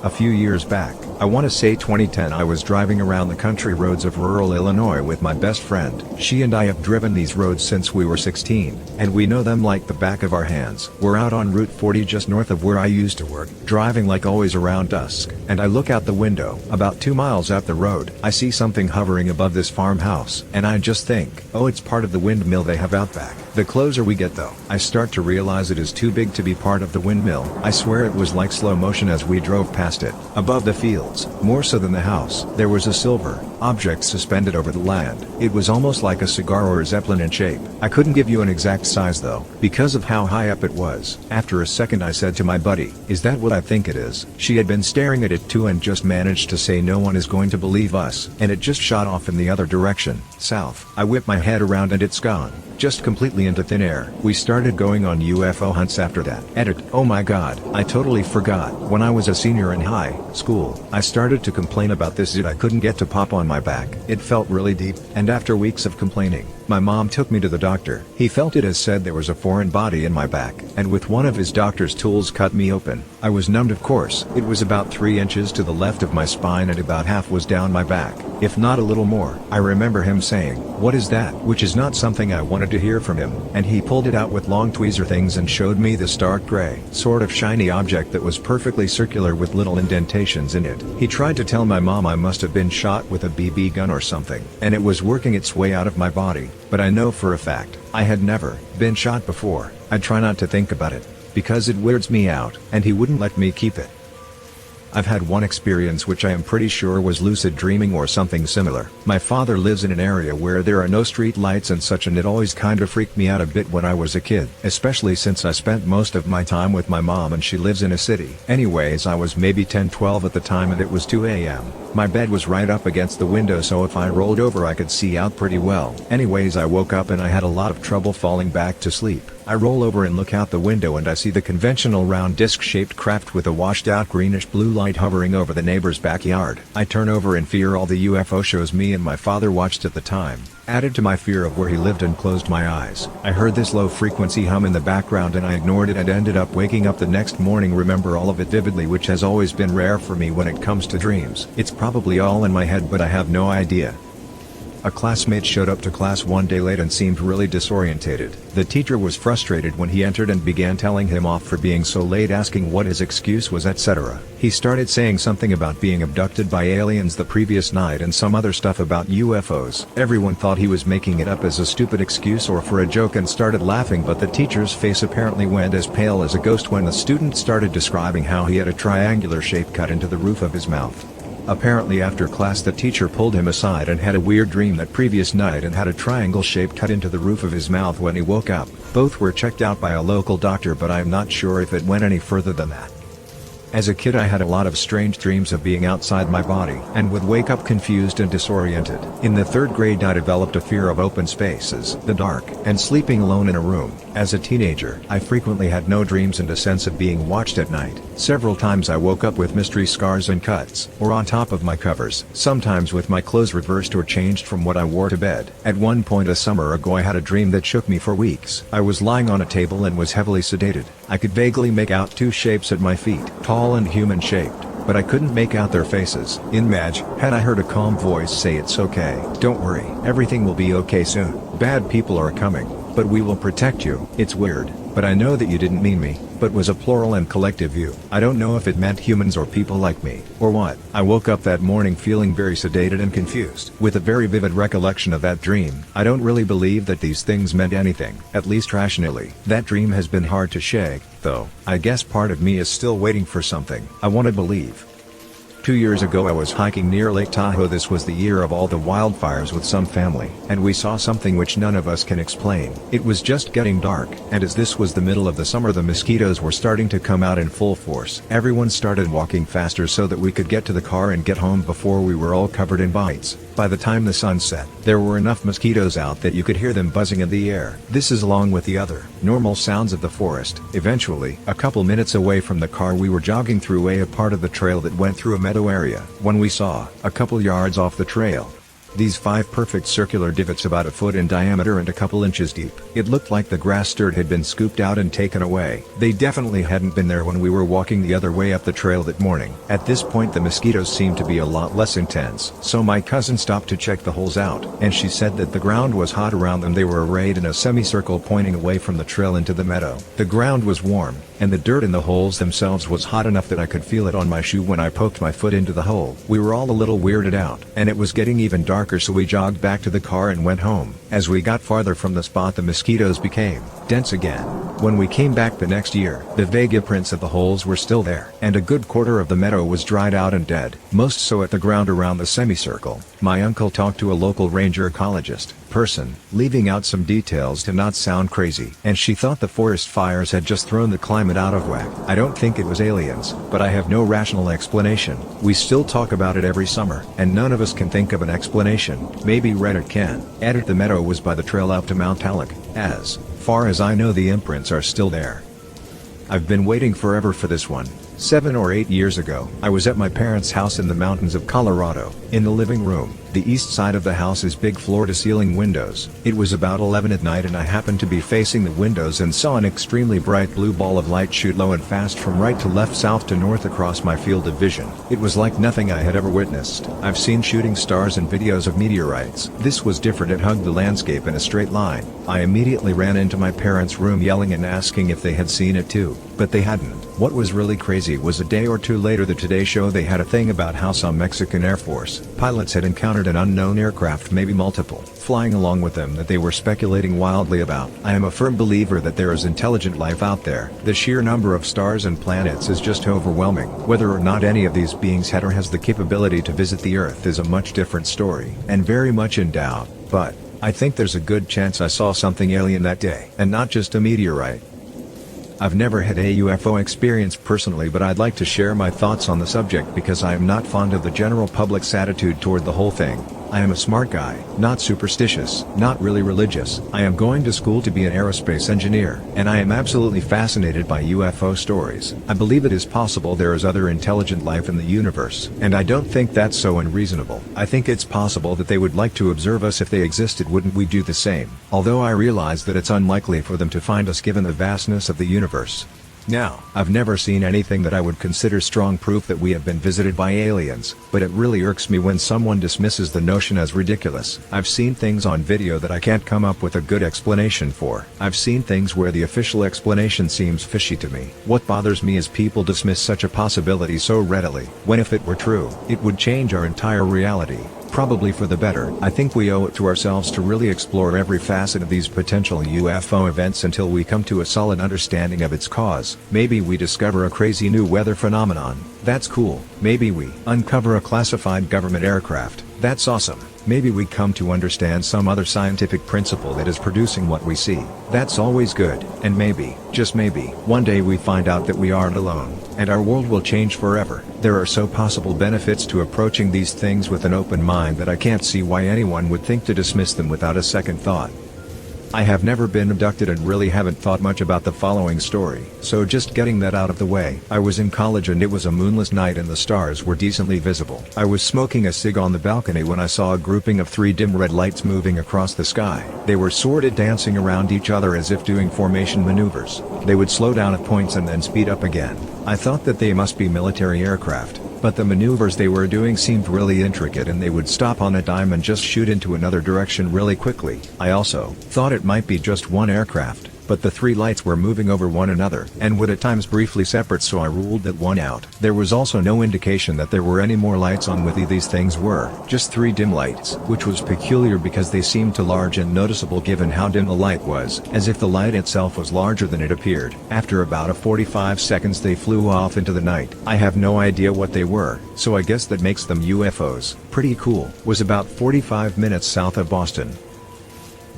A few years back, I want to say 2010, I was driving around the country roads of rural Illinois with my best friend. She and I have driven these roads since we were 16, and we know them like the back of our hands. We're out on Route 40 just north of where I used to work, driving like always around dusk, and I look out the window. About 2 miles up the road, I see something hovering above this farmhouse, and I just think, oh, it's part of the windmill they have out back. The closer we get though, I start to realize it is too big to be part of the windmill. I swear it was like slow motion as we drove past it. Above the fields, more so than the house, there was a silver object suspended over the land. It was almost like a cigar or a zeppelin in shape. I couldn't give you an exact size though, because of how high up it was. After a second I said to my buddy, "Is that what I think it is?" She had been staring at it too and just managed to say, "No one is going to believe us," and it just shot off in the other direction, south. I whip my head around and it's gone. Just completely into thin air. We started going on UFO hunts after that. Edit. Oh my god, I totally forgot. When I was a senior in high school, I started to complain about this zit I couldn't get to pop on my back. It felt really deep, and after weeks of complaining, my mom took me to the doctor. He felt it as said there was a foreign body in my back, and with one of his doctor's tools cut me open. I was numbed of course. It was about 3 inches to the left of my spine and about half was down my back, if not a little more. I remember him saying, "What is that?" which is not something I wanted to hear from him, and he pulled it out with long tweezer things and showed me this dark gray, sort of shiny object that was perfectly circular with little indentations in it. He tried to tell my mom I must have been shot with a BB gun or something, and it was working its way out of my body, but I know for a fact, I had never been shot before. I try not to think about it, because it weirds me out, and he wouldn't let me keep it. I've had one experience which I am pretty sure was lucid dreaming or something similar. My father lives in an area where there are no street lights and such, and it always kinda freaked me out a bit when I was a kid, especially since I spent most of my time with my mom and she lives in a city. Anyways, I was maybe 10-12 at the time and it was 2 a.m. My bed was right up against the window, so if I rolled over I could see out pretty well. Anyways, I woke up and I had a lot of trouble falling back to sleep. I roll over and look out the window and I see the conventional round disc-shaped craft with a washed-out greenish-blue light hovering over the neighbor's backyard. I turn over in fear. All the UFO shows me and my father watched at the time added to my fear of where he lived and closed my eyes. I heard this low-frequency hum in the background and I ignored it and ended up waking up the next morning. Remember all of it vividly, which has always been rare for me when it comes to dreams. It's probably all in my head, but I have no idea. A classmate showed up to class one day late and seemed really disorientated. The teacher was frustrated when he entered and began telling him off for being so late, asking what his excuse was, etc. He started saying something about being abducted by aliens the previous night and some other stuff about UFOs. Everyone thought he was making it up as a stupid excuse or for a joke and started laughing, but the teacher's face apparently went as pale as a ghost when the student started describing how he had a triangular shape cut into the roof of his mouth. Apparently after class the teacher pulled him aside and had a weird dream that previous night and had a triangle shape cut into the roof of his mouth when he woke up. Both were checked out by a local doctor, but I am not sure if it went any further than that. As a kid I had a lot of strange dreams of being outside my body and would wake up confused and disoriented. In the 3rd grade I developed a fear of open spaces, the dark, and sleeping alone in a room. As a teenager, I frequently had no dreams and a sense of being watched at night. Several times I woke up with mystery scars and cuts, or on top of my covers, sometimes with my clothes reversed or changed from what I wore to bed. At one point a summer ago I had a dream that shook me for weeks. I was lying on a table and was heavily sedated. I could vaguely make out 2 shapes at my feet, tall and human-shaped, but I couldn't make out their faces. In Madge, had I heard a calm voice say, "It's okay, don't worry, everything will be okay soon. Bad people are coming, but we will protect you." It's weird, but I know that you didn't mean me, but was a plural and collective view. I don't know if it meant humans or people like me, or what. I woke up that morning feeling very sedated and confused, with a very vivid recollection of that dream. I don't really believe that these things meant anything, at least rationally. That dream has been hard to shake, though. I guess part of me is still waiting for something. I want to believe. 2 years ago I was hiking near Lake Tahoe. This was the year of all the wildfires with some family, and we saw something which none of us can explain. It was just getting dark, and as this was the middle of the summer the mosquitoes were starting to come out in full force. Everyone started walking faster so that we could get to the car and get home before we were all covered in bites. By the time the sun set, there were enough mosquitoes out that you could hear them buzzing in the air. This is along with the other normal sounds of the forest. Eventually, a couple minutes away from the car we were jogging through a part of the trail that went through a meadow area, when we saw, a couple yards off the trail, These 5 perfect circular divots about a foot in diameter and a couple inches deep. It looked like the grass dirt had been scooped out and taken away. They definitely hadn't been there when we were walking the other way up the trail that morning. At this point the mosquitoes seemed to be a lot less intense. So my cousin stopped to check the holes out, and she said that the ground was hot around them. They were arrayed in a semicircle pointing away from the trail into the meadow. The ground was warm, and the dirt in the holes themselves was hot enough that I could feel it on my shoe when I poked my foot into the hole. We were all a little weirded out, and it was getting even darker, so we jogged back to the car and went home. As we got farther from the spot, the mosquitoes became dense again. When we came back the next year, the vague prints of the holes were still there, and a good quarter of the meadow was dried out and dead, most so at the ground around the semicircle. My uncle talked to a local ranger ecologist person, leaving out some details to not sound crazy, and she thought the forest fires had just thrown the climate out of whack. I don't think it was aliens, but I have no rational explanation. We still talk about it every summer, and none of us can think of an explanation. Maybe Reddit can. Edit: the meadow was by the trail up to Mount Halleck. As far as I know, the imprints are still there. I've been waiting forever for this one. 7 or 8 years ago, I was at my parents' house in the mountains of Colorado. In the living room, the east side of the house is big floor-to-ceiling windows. It was about 11 at night and I happened to be facing the windows and saw an extremely bright blue ball of light shoot low and fast from right to left, south to north across my field of vision. It was like nothing I had ever witnessed. I've seen shooting stars and videos of meteorites. This was different. It hugged the landscape in a straight line. I immediately ran into my parents' room yelling and asking if they had seen it too, but they hadn't. What was really crazy was a day or two later, the Today Show, they had a thing about how some Mexican Air Force pilots had encountered an unknown aircraft, maybe multiple, flying along with them, that they were speculating wildly about. I am a firm believer that there is intelligent life out there. The sheer number of stars and planets is just overwhelming. Whether or not any of these beings had or has the capability to visit the Earth is a much different story, and very much in doubt, but I think there's a good chance I saw something alien that day, and not just a meteorite. I've never had a UFO experience personally, but I'd like to share my thoughts on the subject because I am not fond of the general public's attitude toward the whole thing. I am a smart guy, not superstitious, not really religious. I am going to school to be an aerospace engineer, and I am absolutely fascinated by UFO stories. I believe it is possible there is other intelligent life in the universe, and I don't think that's so unreasonable. I think it's possible that they would like to observe us. If they existed, wouldn't we do the same? Although I realize that it's unlikely for them to find us given the vastness of the universe. Now, I've never seen anything that I would consider strong proof that we have been visited by aliens, but it really irks me when someone dismisses the notion as ridiculous. I've seen things on video that I can't come up with a good explanation for. I've seen things where the official explanation seems fishy to me. What bothers me is people dismiss such a possibility so readily, when if it were true, it would change our entire reality. Probably for the better. I think we owe it to ourselves to really explore every facet of these potential UFO events until we come to a solid understanding of its cause. Maybe we discover a crazy new weather phenomenon. That's cool. Maybe we uncover a classified government aircraft. That's awesome. Maybe we come to understand some other scientific principle that is producing what we see. That's always good. And maybe, just maybe, one day we find out that we aren't alone, and our world will change forever. There are so possible benefits to approaching these things with an open mind that I can't see why anyone would think to dismiss them without a second thought. I have never been abducted and really haven't thought much about the following story, so just getting that out of the way. I was in college and it was a moonless night and the stars were decently visible. I was smoking a cig on the balcony when I saw a grouping of 3 dim red lights moving across the sky. They were sort of dancing around each other as if doing formation maneuvers. They would slow down at points and then speed up again. I thought that they must be military aircraft, but the maneuvers they were doing seemed really intricate, and they would stop on a dime and just shoot into another direction really quickly. I also thought it might be just one aircraft, but the 3 lights were moving over one another and would at times briefly separate, so I ruled that one out. There was also no indication that there were any more lights on with these things were just 3 dim lights, which was peculiar because they seemed too large and noticeable given how dim the light was, as if the light itself was larger than it appeared. After about 45 seconds they flew off into the night. I have no idea what they were, so I guess that makes them UFOs. Pretty cool. Was about 45 minutes south of Boston.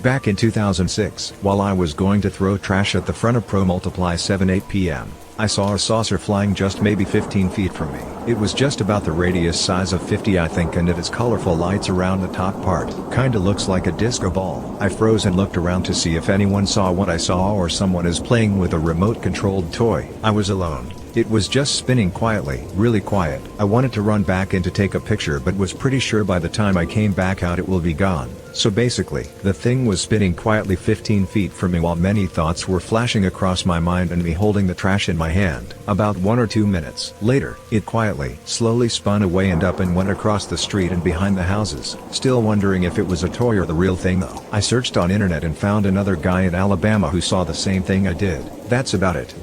Back in 2006, while I was going to throw trash at the front of Pro Multiply 7:08 p.m., I saw a saucer flying just maybe 15 feet from me. It was just about the radius size of 50, I think, and it has colorful lights around the top part. Kinda looks like a disco ball. I froze and looked around to see if anyone saw what I saw or someone is playing with a remote controlled toy. I was alone. It was just spinning quietly, really quiet. I wanted to run back in to take a picture but was pretty sure by the time I came back out it will be gone. So basically, the thing was spinning quietly 15 feet from me while many thoughts were flashing across my mind and me holding the trash in my hand. About 1 or 2 minutes later, it quietly, slowly spun away and up and went across the street and behind the houses. Still wondering if it was a toy or the real thing though. I searched on internet and found another guy in Alabama who saw the same thing I did. That's about it.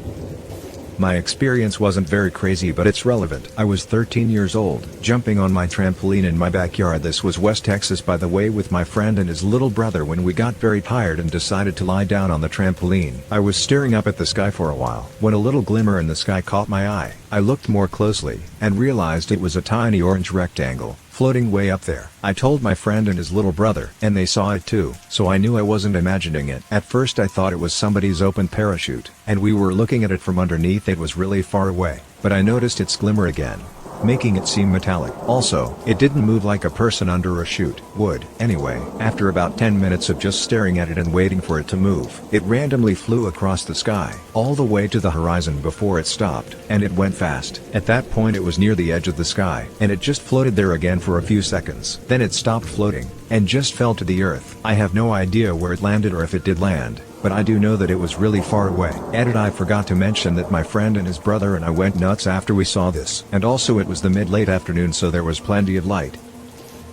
My experience wasn't very crazy but it's relevant. I was 13 years old, jumping on my trampoline in my backyard. This was West Texas by the way, with my friend and his little brother when we got very tired and decided to lie down on the trampoline. I was staring up at the sky for a while when a little glimmer in the sky caught my eye. I looked more closely and realized it was a tiny orange rectangle floating way up there. I told my friend and his little brother, and they saw it too, so I knew I wasn't imagining it. At first I thought it was somebody's open parachute, and we were looking at it from underneath. It was really far away, but I noticed its glimmer again, making it seem metallic. Also, it didn't move like a person under a chute would. Anyway, after about 10 minutes of just staring at it and waiting for it to move, it randomly flew across the sky, all the way to the horizon before it stopped, and it went fast. At that point it was near the edge of the sky, and it just floated there again for a few seconds. Then it stopped floating, and just fell to the earth. I have no idea where it landed or if it did land, but I do know that it was really far away. Added, I forgot to mention that my friend and his brother and I went nuts after we saw this. And also it was the mid-late afternoon, so there was plenty of light.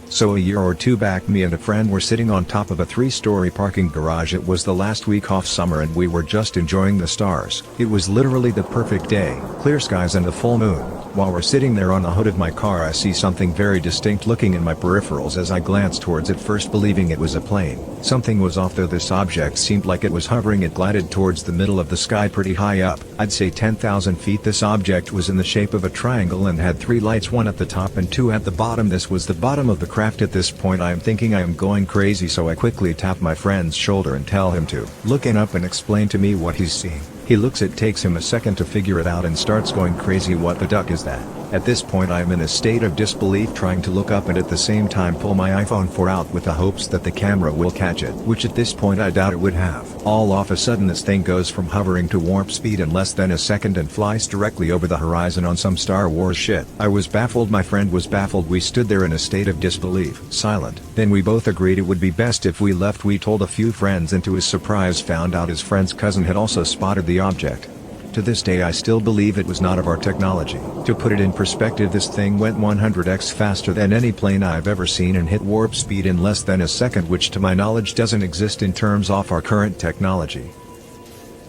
So a year or two back, me and a friend were sitting on top of a 3-story parking garage. It was the last week off summer and we were just enjoying the stars. It was literally the perfect day, clear skies and a full moon. While we're sitting there on the hood of my car, I see something very distinct looking in my peripherals as I glanced towards it, first believing it was a plane. Something was off though. This object seemed like it was hovering. It glided towards the middle of the sky pretty high up, I'd say 10,000 feet. This object was in the shape of a triangle and had 3 lights, 1 at the top and 2 at the bottom. This was the bottom of the craft. At this point I am thinking I am going crazy, so I quickly tap my friend's shoulder and tell him to look up and explain to me what he's seeing. He looks, it takes him a second to figure it out and starts going crazy. What the duck is that? At this point I am in a state of disbelief, trying to look up and at the same time pull my iPhone 4 out with the hopes that the camera will catch it, which at this point I doubt it would have. All of a sudden this thing goes from hovering to warp speed in less than a second and flies directly over the horizon on some Star Wars shit. I was baffled, my friend was baffled. We stood there in a state of disbelief, silent. Then we both agreed it would be best if we left. We told a few friends and to his surprise found out his friend's cousin had also spotted the object. To this day I still believe it was not of our technology. To put it in perspective, this thing went 100x faster than any plane I've ever seen and hit warp speed in less than a second, which to my knowledge doesn't exist in terms of our current technology.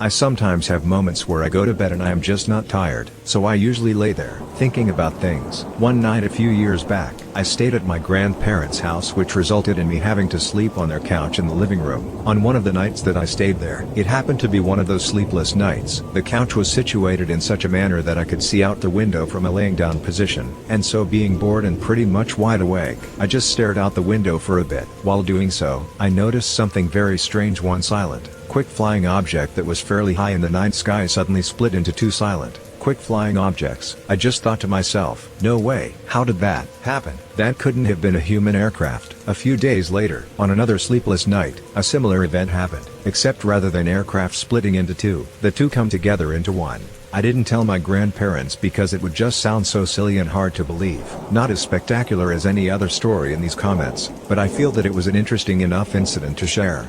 I sometimes have moments where I go to bed and I am just not tired, so I usually lay there, thinking about things. One night a few years back, I stayed at my grandparents' house, which resulted in me having to sleep on their couch in the living room. On one of the nights that I stayed there, it happened to be one of those sleepless nights. The couch was situated in such a manner that I could see out the window from a laying down position, and so being bored and pretty much wide awake, I just stared out the window for a bit. While doing so, I noticed something very strange. One silent, quick flying object that was fairly high in the night sky suddenly split into 2 silent, quick flying objects. I just thought to myself, no way, how did that happen? That couldn't have been a human aircraft. A few days later, on another sleepless night, a similar event happened, except rather than aircraft splitting into 2, the 2 come together into 1. I didn't tell my grandparents because it would just sound so silly and hard to believe. Not as spectacular as any other story in these comments, but I feel that it was an interesting enough incident to share.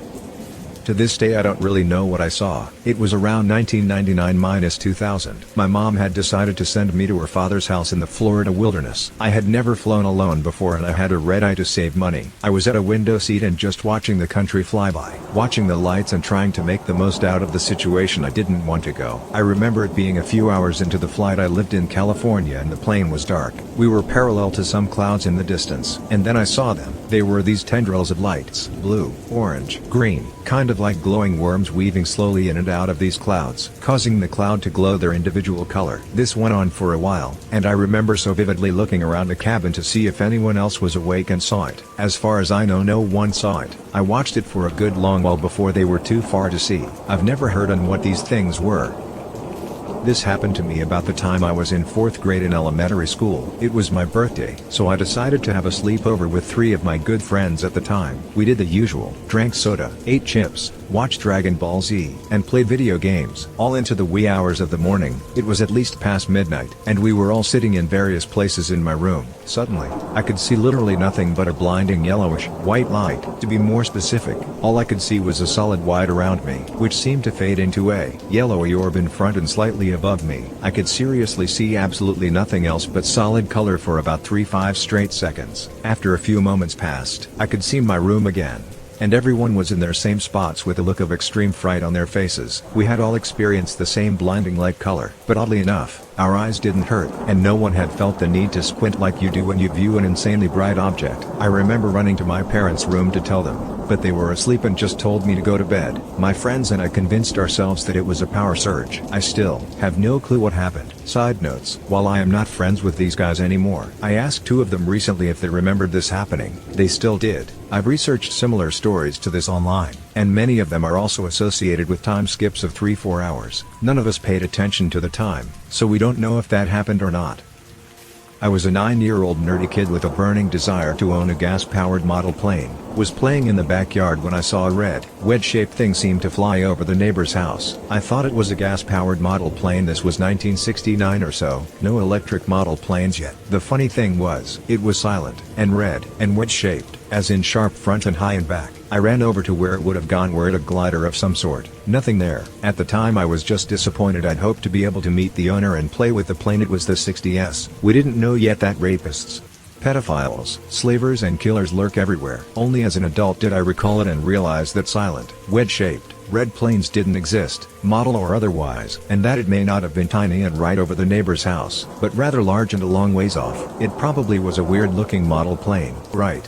To this day I don't really know what I saw. It was around 1999-2000. My mom had decided to send me to her father's house in the Florida wilderness. I had never flown alone before and I had a red eye to save money. I was at a window seat and just watching the country fly by, watching the lights and trying to make the most out of the situation. I didn't want to go. I remember it being a few hours into the flight. I lived in California and the plane was dark. We were parallel to some clouds in the distance, and then I saw them. They were these tendrils of lights, blue, orange, green, kind of like glowing worms weaving slowly in and out of these clouds, causing the cloud to glow their individual color. This went on for a while, and I remember so vividly looking around the cabin to see if anyone else was awake and saw it. As far as I know, no one saw it. I watched it for a good long while before they were too far to see. I've never heard on what these things were. This happened to me about the time I was in 4th grade in elementary school. It was my birthday, so I decided to have a sleepover with 3 of my good friends at the time. We did the usual, drank soda, ate chips, watched Dragon Ball Z, and played video games, all into the wee hours of the morning. It was at least past midnight, and we were all sitting in various places in my room. Suddenly, I could see literally nothing but a blinding yellowish, white light. To be more specific, all I could see was a solid white around me, which seemed to fade into a yellowy orb in front and slightly above me. I could seriously see absolutely nothing else but solid color for about 3-5 straight seconds. After a few moments passed, I could see my room again. And everyone was in their same spots with a look of extreme fright on their faces. We had all experienced the same blinding light color, but oddly enough, our eyes didn't hurt, and no one had felt the need to squint like you do when you view an insanely bright object. I remember running to my parents' room to tell them, but they were asleep and just told me to go to bed. My friends and I convinced ourselves that it was a power surge. I still have no clue what happened. Side notes: while I am not friends with these guys anymore, I asked 2 of them recently if they remembered this happening. They still did. I've researched similar stories to this online, and many of them are also associated with time skips of 3-4 hours. None of us paid attention to the time, so we don't know if that happened or not. I was a 9-year-old nerdy kid with a burning desire to own a gas-powered model plane. Was playing in the backyard when I saw a red, wedge-shaped thing seem to fly over the neighbor's house. I thought it was a gas-powered model plane. This was 1969 or so. No electric model planes yet. The funny thing was, it was silent, and red, and wedge-shaped, as in sharp front and high and back. I ran over to where it would have gone were it a glider of some sort. Nothing there. At the time I was just disappointed. I'd hoped to be able to meet the owner and play with the plane. It was the 60s. We didn't know yet that rapists, pedophiles, slavers and killers lurk everywhere. Only as an adult did I recall it and realize that silent, wedge-shaped, red planes didn't exist, model or otherwise, and that it may not have been tiny and right over the neighbor's house, but rather large and a long ways off. It probably was a weird-looking model plane, right?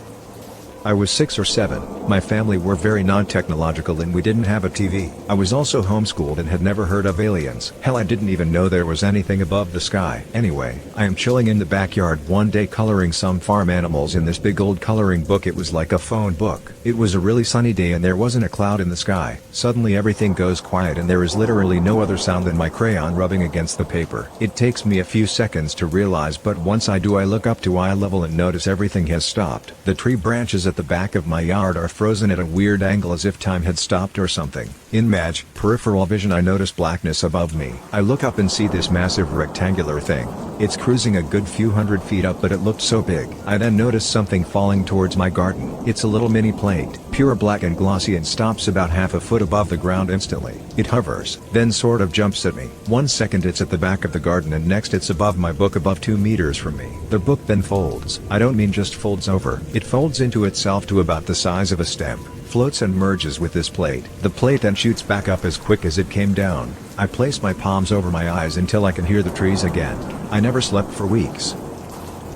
I was 6 or 7, my family were very non-technological and we didn't have a TV. I was also homeschooled and had never heard of aliens. Hell, I didn't even know there was anything above the sky. Anyway, I am chilling in the backyard one day coloring some farm animals in this big old coloring book. It was like a phone book. It was a really sunny day and there wasn't a cloud in the sky. Suddenly everything goes quiet and there is literally no other sound than my crayon rubbing against the paper. It takes me a few seconds to realize, but once I do I look up to eye level and notice everything has stopped. The tree branches at the back of my yard are frozen at a weird angle as if time had stopped or something. In peripheral vision I notice blackness above me. I look up and see this massive rectangular thing. It's cruising a good few hundred feet up, but it looked so big. I then notice something falling towards my garden. It's a little mini plate, pure black and glossy, and stops about half a foot above the ground instantly. It hovers, then sort of jumps at me. 1 second it's at the back of the garden and next it's above my book about 2 meters from me. The book then folds. I don't mean just folds over. It folds into itself to about the size of a stem, floats and merges with this plate. The plate then shoots back up as quick as it came down. I place my palms over my eyes until I can hear the trees again. I never slept for weeks.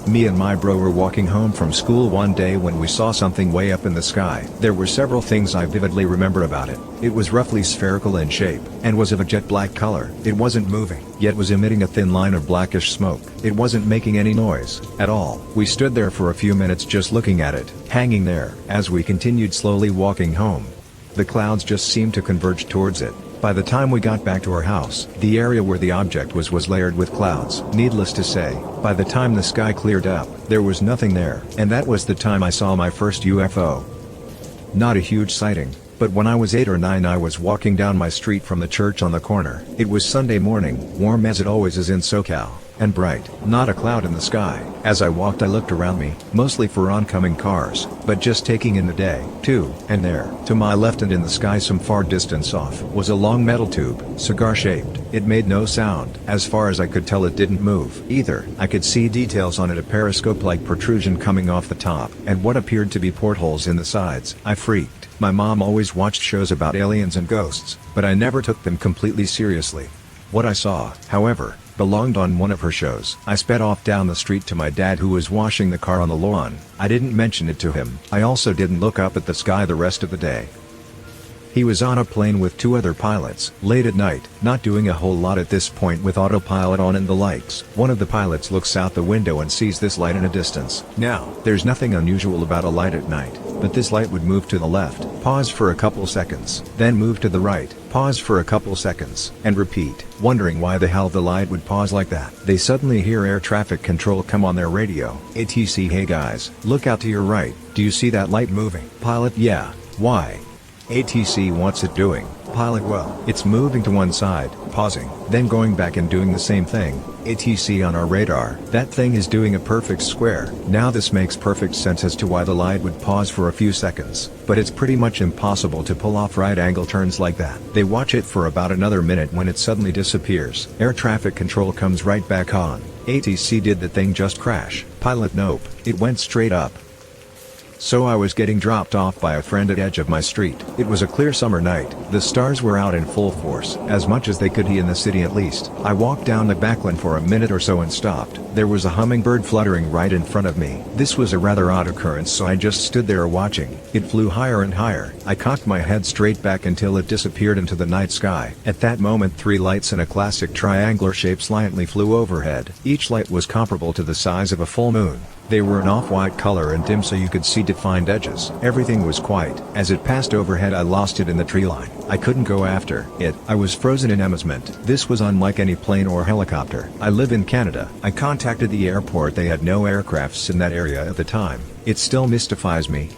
Me and my bro were walking home from school one day when we saw something way up in the sky. There were several things I vividly remember about it. It was roughly spherical in shape, and was of a jet black color. It wasn't moving, yet was emitting a thin line of blackish smoke. It wasn't making any noise at all. We stood there for a few minutes just looking at it, hanging there. As we continued slowly walking home, the clouds just seemed to converge towards it. By the time we got back to our house, the area where the object was layered with clouds. Needless to say, by the time the sky cleared up, there was nothing there, and that was the time I saw my first UFO. Not a huge sighting, but when I was 8 or 9 I was walking down my street from the church on the corner. It was Sunday morning, warm as it always is in SoCal, and bright, not a cloud in the sky. As I walked I looked around me, mostly for oncoming cars, but just taking in the day, too. And there, to my left and in the sky some far distance off, was a long metal tube, cigar-shaped. It made no sound. As far as I could tell it didn't move either. I could see details on it, a periscope-like protrusion coming off the top, and what appeared to be portholes in the sides. I freaked. My mom always watched shows about aliens and ghosts, but I never took them completely seriously. What I saw, however, belonged on one of her shows. I sped off down the street to my dad, who was washing the car on the lawn. I didn't mention it to him. I also didn't look up at the sky the rest of the day. He was on a plane with 2 other pilots, late at night, not doing a whole lot at this point with autopilot on and the likes. One of the pilots looks out the window and sees this light in a distance. Now, there's nothing unusual about a light at night, but this light would move to the left, pause for a couple seconds, then move to the right, pause for a couple seconds, and repeat. Wondering why the hell the light would pause like that, they suddenly hear air traffic control come on their radio. ATC, hey guys, look out to your right, do you see that light moving? Pilot, yeah, why? ATC, what's it doing? Pilot, well, it's moving to one side, pausing, then going back and doing the same thing. ATC, on our radar, that thing is doing a perfect square. Now this makes perfect sense as to why the light would pause for a few seconds, but it's pretty much impossible to pull off right angle turns like that. They watch it for about another minute when it suddenly disappears. Air traffic control comes right back on. ATC, did the thing just crash? Pilot, nope, it went straight up. So I was getting dropped off by a friend at edge of my street. It was a clear summer night. The stars were out in full force, as much as they could be in the city at least. I walked down the backland for a minute or so and stopped. There was a hummingbird fluttering right in front of me. This was a rather odd occurrence, so I just stood there watching. It flew higher and higher. I cocked my head straight back until it disappeared into the night sky. At that moment, 3 lights in a classic triangular shape slightly flew overhead. Each light was comparable to the size of a full moon. They were an off-white color and dim so you could see defined edges. Everything was quiet. As it passed overhead, I lost it in the tree line. I couldn't go after it. I was frozen in amazement. This was unlike any plane or helicopter. I live in Canada. I contacted the airport. They had no aircrafts in that area at the time. It still mystifies me.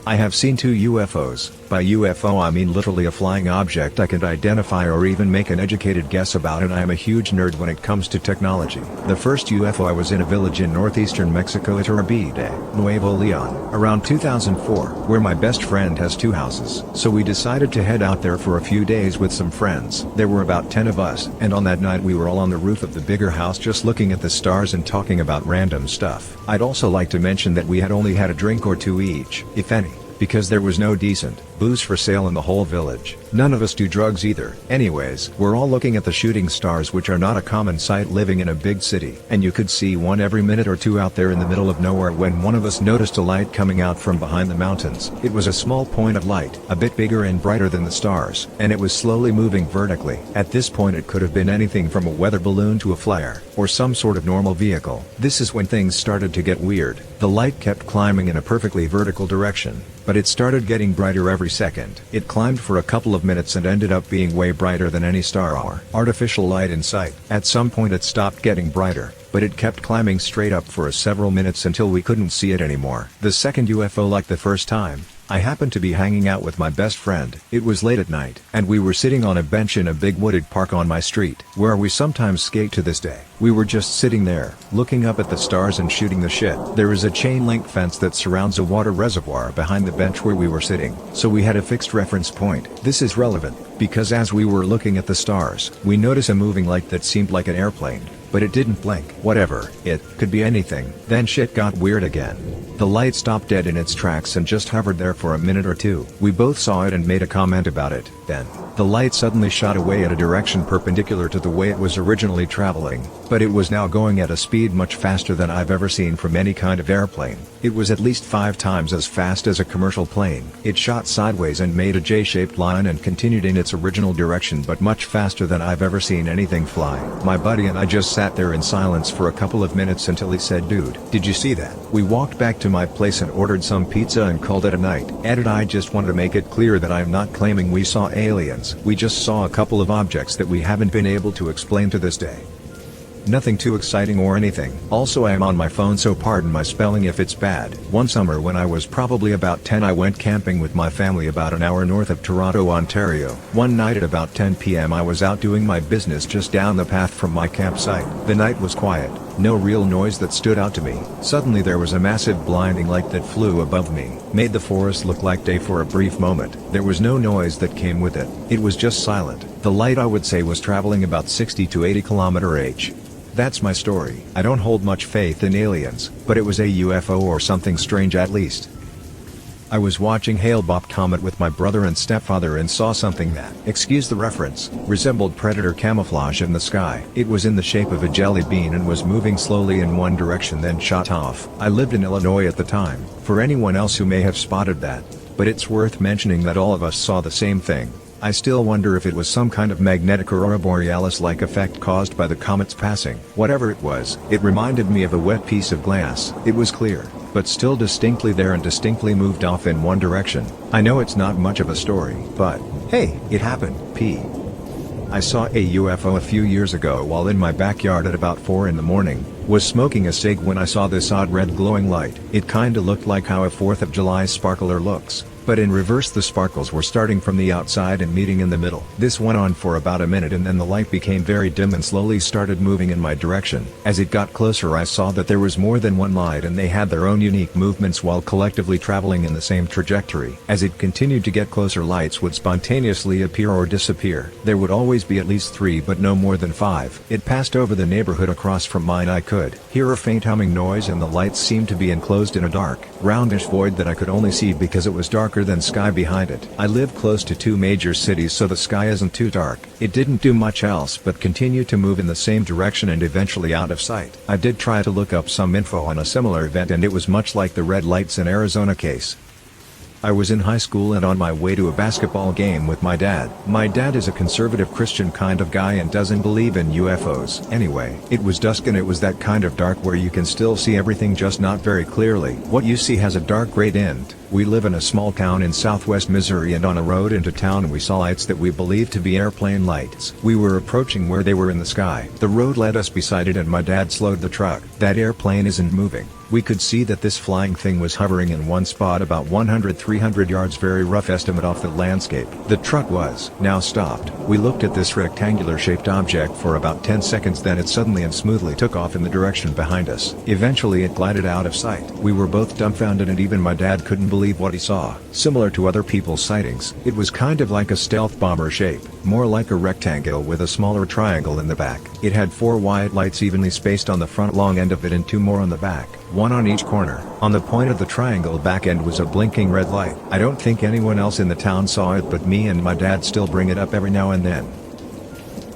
I have seen 2 UFOs. By UFO I mean literally a flying object I can identify or even make an educated guess about, and I am a huge nerd when it comes to technology. The first UFO, I was in a village in northeastern Mexico, Iturbide, Nuevo Leon, around 2004, where my best friend has 2 houses. So we decided to head out there for a few days with some friends. There were about 10 of us, and on that night we were all on the roof of the bigger house just looking at the stars and talking about random stuff. I'd also like to mention that we had only had a drink or 2 each, if any, because there was no decent booze for sale in the whole village. None of us do drugs either. Anyways, we're all looking at the shooting stars, which are not a common sight living in a big city, and you could see one every minute or two out there in the middle of nowhere, when one of us noticed a light coming out from behind the mountains. It was a small point of light, a bit bigger and brighter than the stars, and it was slowly moving vertically. At this point it could have been anything from a weather balloon to a flare, or some sort of normal vehicle. This is when things started to get weird. The light kept climbing in a perfectly vertical direction, but it started getting brighter every second. It climbed for a couple of minutes and ended up being way brighter than any star or artificial light in sight. At some point it stopped getting brighter, but it kept climbing straight up for several minutes until we couldn't see it anymore. The second UFO, like the first time, I happened to be hanging out with my best friend. It was late at night, and we were sitting on a bench in a big wooded park on my street, where we sometimes skate to this day. We were just sitting there, looking up at the stars and shooting the shit. There is a chain link fence that surrounds a water reservoir behind the bench where we were sitting, so we had a fixed reference point. This is relevant, because as we were looking at the stars, we noticed a moving light that seemed like an airplane, but it didn't blink. Whatever, it could be anything. Then shit got weird again. The light stopped dead in its tracks and just hovered there for a minute or two. We both saw it and made a comment about it. Then, the light suddenly shot away at a direction perpendicular to the way it was originally traveling, but it was now going at a speed much faster than I've ever seen from any kind of airplane. It was at least 5 times as fast as a commercial plane. It shot sideways and made a J-shaped line and continued in its original direction, but much faster than I've ever seen anything fly. My buddy and I just sat there in silence for a couple of minutes until he said, "Dude, did you see that?" We walked back to my place and ordered some pizza and called it a night. Ed, I just want to make it clear that I'm not claiming we saw aliens. We just saw a couple of objects that we haven't been able to explain to this day. Nothing too exciting or anything. Also, I am on my phone, so pardon my spelling if it's bad. One summer when I was probably about 10, I went camping with my family about an hour north of Toronto, Ontario. One night at about 10 p.m. I was out doing my business just down the path from my campsite. The night was quiet, no real noise that stood out to me. Suddenly there was a massive blinding light that flew above me, made the forest look like day for a brief moment. There was no noise that came with it. It was just silent. The light, I would say, was traveling about 60 to 80 km/h. That's my story. I don't hold much faith in aliens, but it was a UFO or something strange at least. I was watching Hale-Bopp Comet with my brother and stepfather and saw something that, excuse the reference, resembled predator camouflage in the sky. It was in the shape of a jelly bean and was moving slowly in one direction, then shot off. I lived in Illinois at the time, for anyone else who may have spotted that, but it's worth mentioning that all of us saw the same thing. I still wonder if it was some kind of magnetic aurora borealis-like effect caused by the comet's passing. Whatever it was, it reminded me of a wet piece of glass. It was clear, but still distinctly there and distinctly moved off in one direction. I know it's not much of a story, but, hey, it happened. I saw a UFO a few years ago while in my backyard at about 4 in the morning, was smoking a cig when I saw this odd red glowing light. It kinda looked like how a 4th of July sparkler looks. but in reverse the sparkles were starting from the outside and meeting in the middle. This went on for about a minute and then the light became very dim and slowly started moving in my direction. As it got closer I saw that there was more than one light and they had their own unique movements while collectively traveling in the same trajectory. As it continued to get closer, lights would spontaneously appear or disappear. There would always be at least 3 but no more than 5. It passed over the neighborhood across from mine. I could hear a faint humming noise and the lights seemed to be enclosed in a dark, roundish void that I could only see because it was darker than sky behind it. I live close to 2 major cities so the sky isn't too dark. It didn't do much else but continue to move in the same direction and eventually out of sight. I did try to look up some info on a similar event and it was much like the red lights in Arizona case. I was in high school and on my way to a basketball game with my dad. My dad is a conservative Christian kind of guy and doesn't believe in UFOs. Anyway, it was dusk and it was that kind of dark where you can still see everything just not very clearly. What you see has a dark great end. We live in a small town in southwest Missouri and on a road into town we saw lights that we believed to be airplane lights. We were approaching where they were in the sky. The road led us beside it and my dad slowed the truck. That airplane isn't moving. We could see that this flying thing was hovering in one spot about 100-300 yards, very rough estimate off the landscape. The truck was now stopped. We looked at this rectangular shaped object for about 10 seconds, then it suddenly and smoothly took off in the direction behind us. Eventually it glided out of sight. We were both dumbfounded and even my dad couldn't believe what he saw. Similar to other people's sightings, it was kind of like a stealth bomber shape, more like a rectangle with a smaller triangle in the back. It had 4 white lights evenly spaced on the front long end of it and 2 more on the back, 1 on each corner. On the point of the triangle back end was a blinking red light. I don't think anyone else in the town saw it but me and my dad still bring it up every now and then.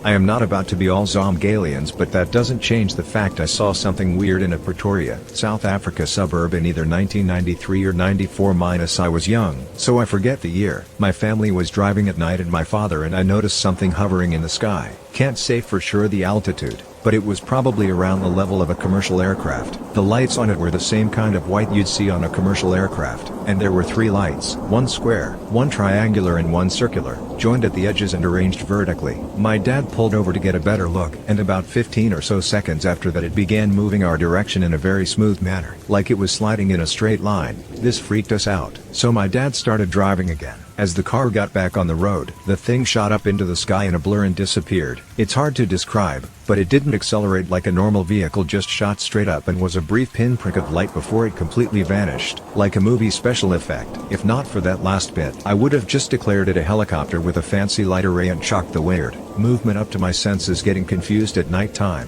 I am not about to be all zombalians, but that doesn't change the fact I saw something weird in a Pretoria, South Africa suburb in either 1993 or 94 minus I was young, so I forget the year. My family was driving at night and my father and I noticed something hovering in the sky. Can't say for sure the altitude, but it was probably around the level of a commercial aircraft. The lights on it were the same kind of white you'd see on a commercial aircraft, and there were 3 lights, 1 square, 1 triangular and 1 circular, joined at the edges and arranged vertically. My dad pulled over to get a better look, and about 15 or so seconds after that it began moving our direction in a very smooth manner, like it was sliding in a straight line. This freaked us out, so my dad started driving again. As the car got back on the road, the thing shot up into the sky in a blur and disappeared. It's hard to describe, but it didn't accelerate like a normal vehicle, just shot straight up and was a brief pinprick of light before it completely vanished, like a movie special effect. If not for that last bit, I would have just declared it a helicopter with a fancy light array and chalked the weird movement up to my senses getting confused at night time.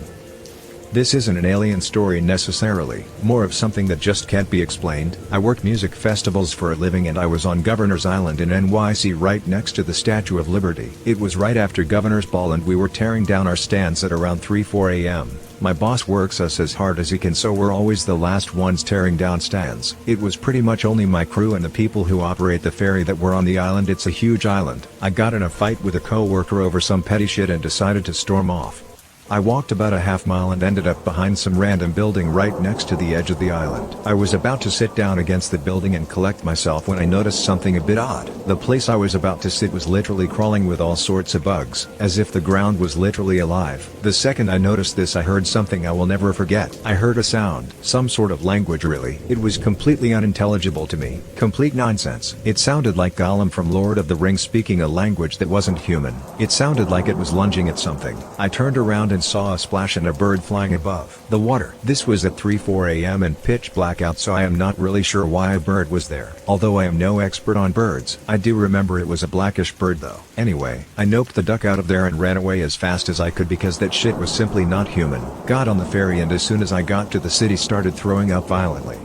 This isn't an alien story necessarily, more of something that just can't be explained. I work music festivals for a living and I was on Governor's Island in NYC right next to the Statue of Liberty. It was right after Governor's Ball and we were tearing down our stands at around 3-4 a.m. My boss works us as hard as he can, so we're always the last ones tearing down stands. It was pretty much only my crew and the people who operate the ferry that were on the island. It's a huge island. I got in a fight with a coworker over some petty shit and decided to storm off. I walked about a half mile and ended up behind some random building right next to the edge of the island. I was about to sit down against the building and collect myself when I noticed something a bit odd. The place I was about to sit was literally crawling with all sorts of bugs, as if the ground was literally alive. The second I noticed this, I heard something I will never forget. I heard a sound, some sort of language really. It was completely unintelligible to me. Complete nonsense. It sounded like Gollum from Lord of the Rings speaking a language that wasn't human. It sounded like it was lunging at something. I turned around and saw a splash and a bird flying above the water. This was at 3-4 a.m. and pitch black out, so I am not really sure why a bird was there. Although I am no expert on birds, I do remember it was a blackish bird though. Anyway, I noped the duck out of there and ran away as fast as I could because that shit was simply not human. Got on the ferry and as soon as I got to the city started throwing up violently.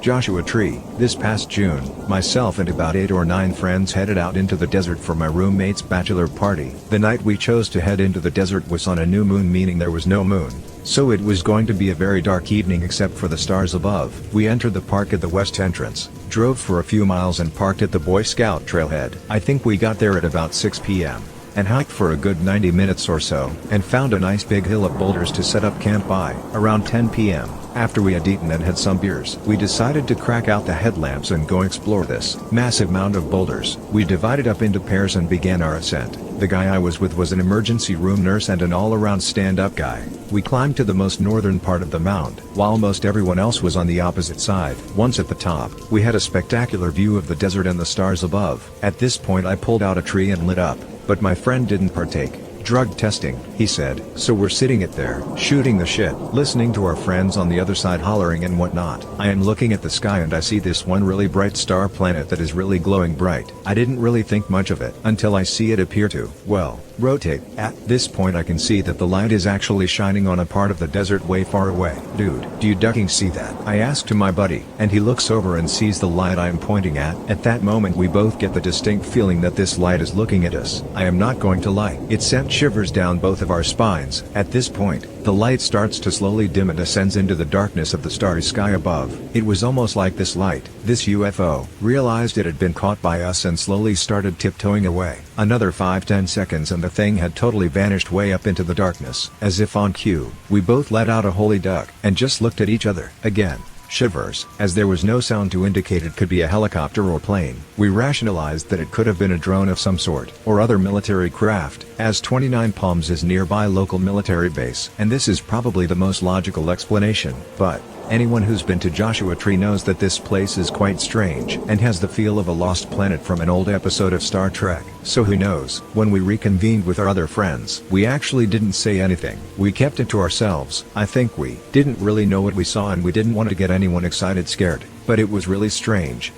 Joshua Tree. This past June, myself and about 8 or 9 friends headed out into the desert for my roommate's bachelor party. The night we chose to head into the desert was on a new moon, meaning there was no moon, so it was going to be a very dark evening except for the stars above. We entered the park at the west entrance, drove for a few miles and parked at the Boy Scout trailhead. I think we got there at about 6 p.m. and hiked for a good 90 minutes or so, and found a nice big hill of boulders to set up camp by. Around 10 p.m., after we had eaten and had some beers, we decided to crack out the headlamps and go explore this massive mound of boulders. We divided up into pairs and began our ascent. The guy I was with was an emergency room nurse and an all-around stand-up guy. We climbed to the most northern part of the mound, while most everyone else was on the opposite side. Once at the top, we had a spectacular view of the desert and the stars above. At this point I pulled out a tree and lit up, but my friend didn't partake. Drug testing, he said. So we're sitting it there, shooting the shit, listening to our friends on the other side hollering and whatnot. I am looking at the sky and I see this one really bright star planet that is really glowing bright. I didn't really think much of it until I see it appear to, well, rotate. At this point I can see that the light is actually shining on a part of the desert way far away. Dude, do you ducking see that? I asked to my buddy, and he looks over and sees the light I am pointing at. At that moment we both get the distinct feeling that this light is looking at us. I am not going to lie. It sent shivers down both of our spines. At this point, the light starts to slowly dim and ascends into the darkness of the starry sky above. It was almost like this light, this UFO, realized it had been caught by us and slowly started tiptoeing away. Another 5-10 seconds and the thing had totally vanished way up into the darkness. As if on cue, we both let out a holy duck and just looked at each other. Again, shivers. As there was no sound to indicate it could be a helicopter or plane, we rationalized that it could have been a drone of some sort, or other military craft, as 29 Palms is nearby local military base, and this is probably the most logical explanation. But anyone who's been to Joshua Tree knows that this place is quite strange and has the feel of a lost planet from an old episode of Star Trek. So who knows? When we reconvened with our other friends, we actually didn't say anything. We kept it to ourselves. I think we didn't really know what we saw and we didn't want to get anyone excited scared, but it was really strange.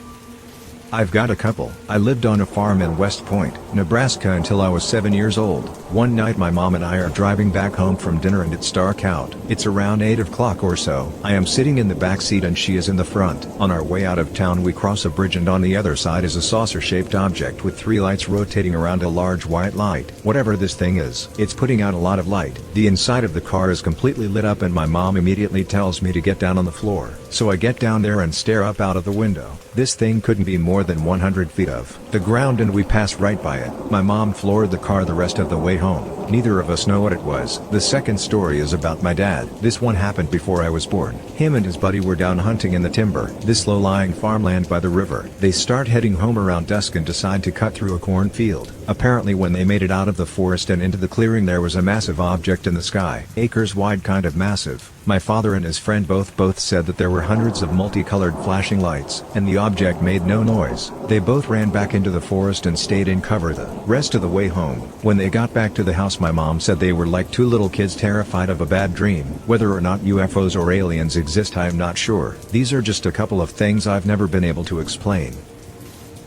I've got a couple. I lived on a farm in West Point, Nebraska until I was 7 years old. One night my mom and I are driving back home from dinner and it's dark out. It's around 8 o'clock or so. I am sitting in the back seat and she is in the front. On our way out of town we cross a bridge and on the other side is a saucer-shaped object with 3 lights rotating around a large white light. Whatever this thing is, it's putting out a lot of light. The inside of the car is completely lit up and my mom immediately tells me to get down on the floor. So I get down there and stare up out of the window. This thing couldn't be more than 100 feet of the ground and we pass right by it. My mom floored the car the rest of the way home. Neither of us know what it was. The second story is about my dad. This one happened before I was born. Him and his buddy were down hunting in the timber, this low-lying farmland by the river. They start heading home around dusk and decide to cut through a cornfield. Apparently when they made it out of the forest and into the clearing there was a massive object in the sky. Acres wide, kind of massive. My father and his friend both said that there were hundreds of multicolored flashing lights, and the object made no noise. They both ran back into the forest and stayed in cover the rest of the way home. When they got back to the house my mom said they were like two little kids terrified of a bad dream. Whether or not UFOs or aliens exist I am not sure. These are just a couple of things I've never been able to explain.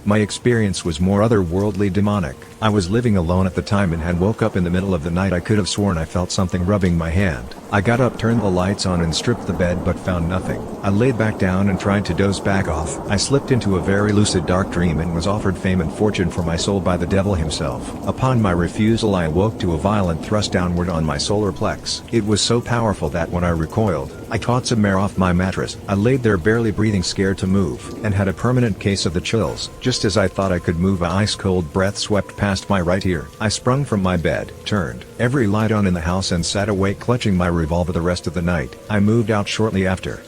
My experience was more otherworldly demonic. I was living alone at the time and had woke up in the middle of the night. I could have sworn I felt something rubbing my hand. I got up, turned the lights on and stripped the bed but found nothing. I laid back down and tried to doze back off. I slipped into a very lucid dark dream and was offered fame and fortune for my soul by the devil himself. Upon my refusal I awoke to a violent thrust downward on my solar plex. It was so powerful that when I recoiled, I caught some air off my mattress. I laid there barely breathing, scared to move, and had a permanent case of the chills. Just as I thought I could move, an ice-cold breath swept past my right ear. I sprung from my bed, turned every light on in the house and sat awake clutching my revolver the rest of the night. I moved out shortly after.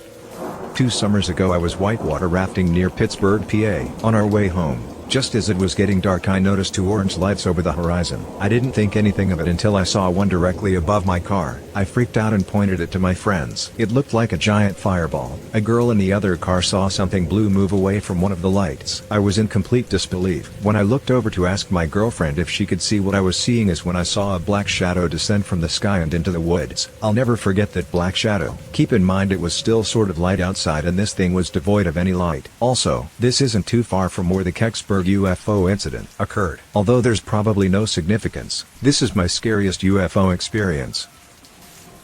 2 summers ago I was whitewater rafting near Pittsburgh, PA. On our way home, just as it was getting dark I noticed 2 orange lights over the horizon. I didn't think anything of it until I saw one directly above my car. I freaked out and pointed it to my friends. It looked like a giant fireball. A girl in the other car saw something blue move away from one of the lights. I was in complete disbelief. When I looked over to ask my girlfriend if she could see what I was seeing is when I saw a black shadow descend from the sky and into the woods. I'll never forget that black shadow. Keep in mind it was still sort of light outside and this thing was devoid of any light. Also, this isn't too far from where the Kecksburg UFO incident occurred. Although there's probably no significance, this is my scariest UFO experience.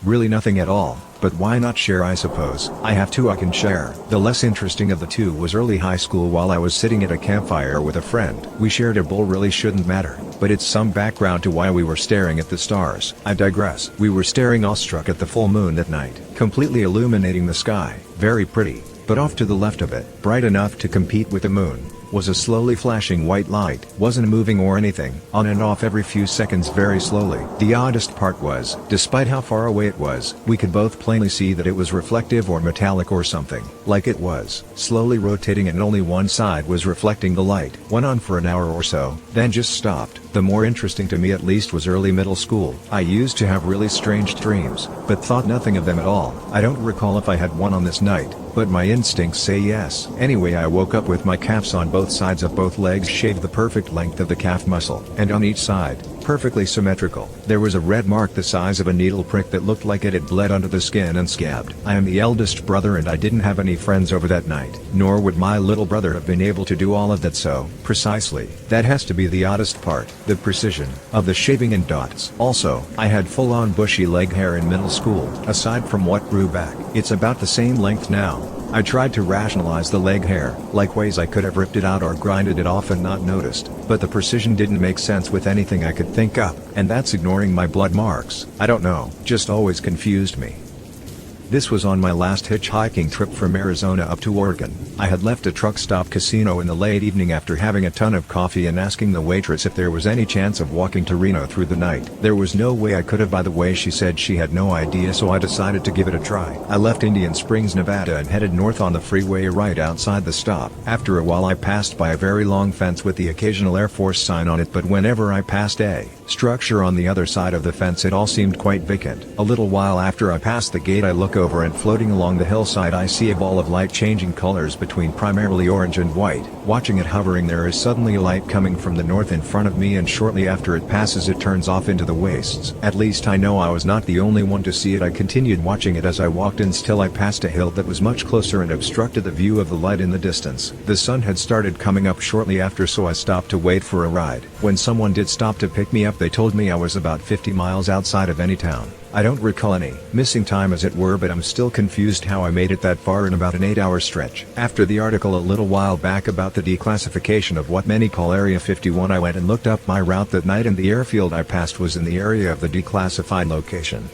Really nothing at all, but why not share, I suppose. I have 2 I can share. The less interesting of the 2 was early high school while I was sitting at a campfire with a friend. We shared a bowl, really shouldn't matter, but it's some background to why we were staring at the stars. I digress. We were staring awestruck at the full moon that night, completely illuminating the sky. Very pretty, but off to the left of it, bright enough to compete with the moon, was a slowly flashing white light. Wasn't moving or anything, on and off every few seconds very slowly. The oddest part was, despite how far away it was, we could both plainly see that it was reflective or metallic or something. Like it was slowly rotating and only one side was reflecting the light. Went on for an hour or so, then just stopped. The more interesting to me at least was early middle school. I used to have really strange dreams, but thought nothing of them at all. I don't recall if I had one on this night, but my instincts say yes. Anyway, I woke up with my calves on both sides of both legs shaved the perfect length of the calf muscle, and on each side, perfectly symmetrical. There was a red mark the size of a needle prick that looked like it had bled under the skin and scabbed. I am the eldest brother and I didn't have any friends over that night, nor would my little brother have been able to do all of that so precisely. That has to be the oddest part, the precision of the shaving and dots. Also, I had full-on bushy leg hair in middle school, aside from what grew back. It's about the same length now. I tried to rationalize the leg hair, like ways I could have ripped it out or grinded it off and not noticed, but the precision didn't make sense with anything I could think up, and that's ignoring my blood marks. I don't know, just always confused me. This was on my last hitchhiking trip from Arizona up to Oregon. I had left a truck stop casino in the late evening after having a ton of coffee and asking the waitress if there was any chance of walking to Reno through the night. There was no way I could have. By the way, she said she had no idea, so I decided to give it a try. I left Indian Springs, Nevada and headed north on the freeway right outside the stop. After a while I passed by a very long fence with the occasional Air Force sign on it, but whenever I passed a structure on the other side of the fence it all seemed quite vacant. A little while after I passed the gate I look over and floating along the hillside I see a ball of light changing colors between primarily orange and white. Watching it hovering there is suddenly a light coming from the north in front of me, and shortly after it passes it turns off into the wastes. At least I know I was not the only one to see it. I continued watching it as I walked until I passed a hill that was much closer and obstructed the view of the light in the distance. The sun had started coming up shortly after, so I stopped to wait for a ride. When someone did stop to pick me up they told me I was about 50 miles outside of any town. I don't recall any missing time as it were, but I'm still confused how I made it that far in about an 8-hour stretch. After the article a little while back about the declassification of what many call Area 51, I went and looked up my route that night and the airfield I passed was in the area of the declassified location.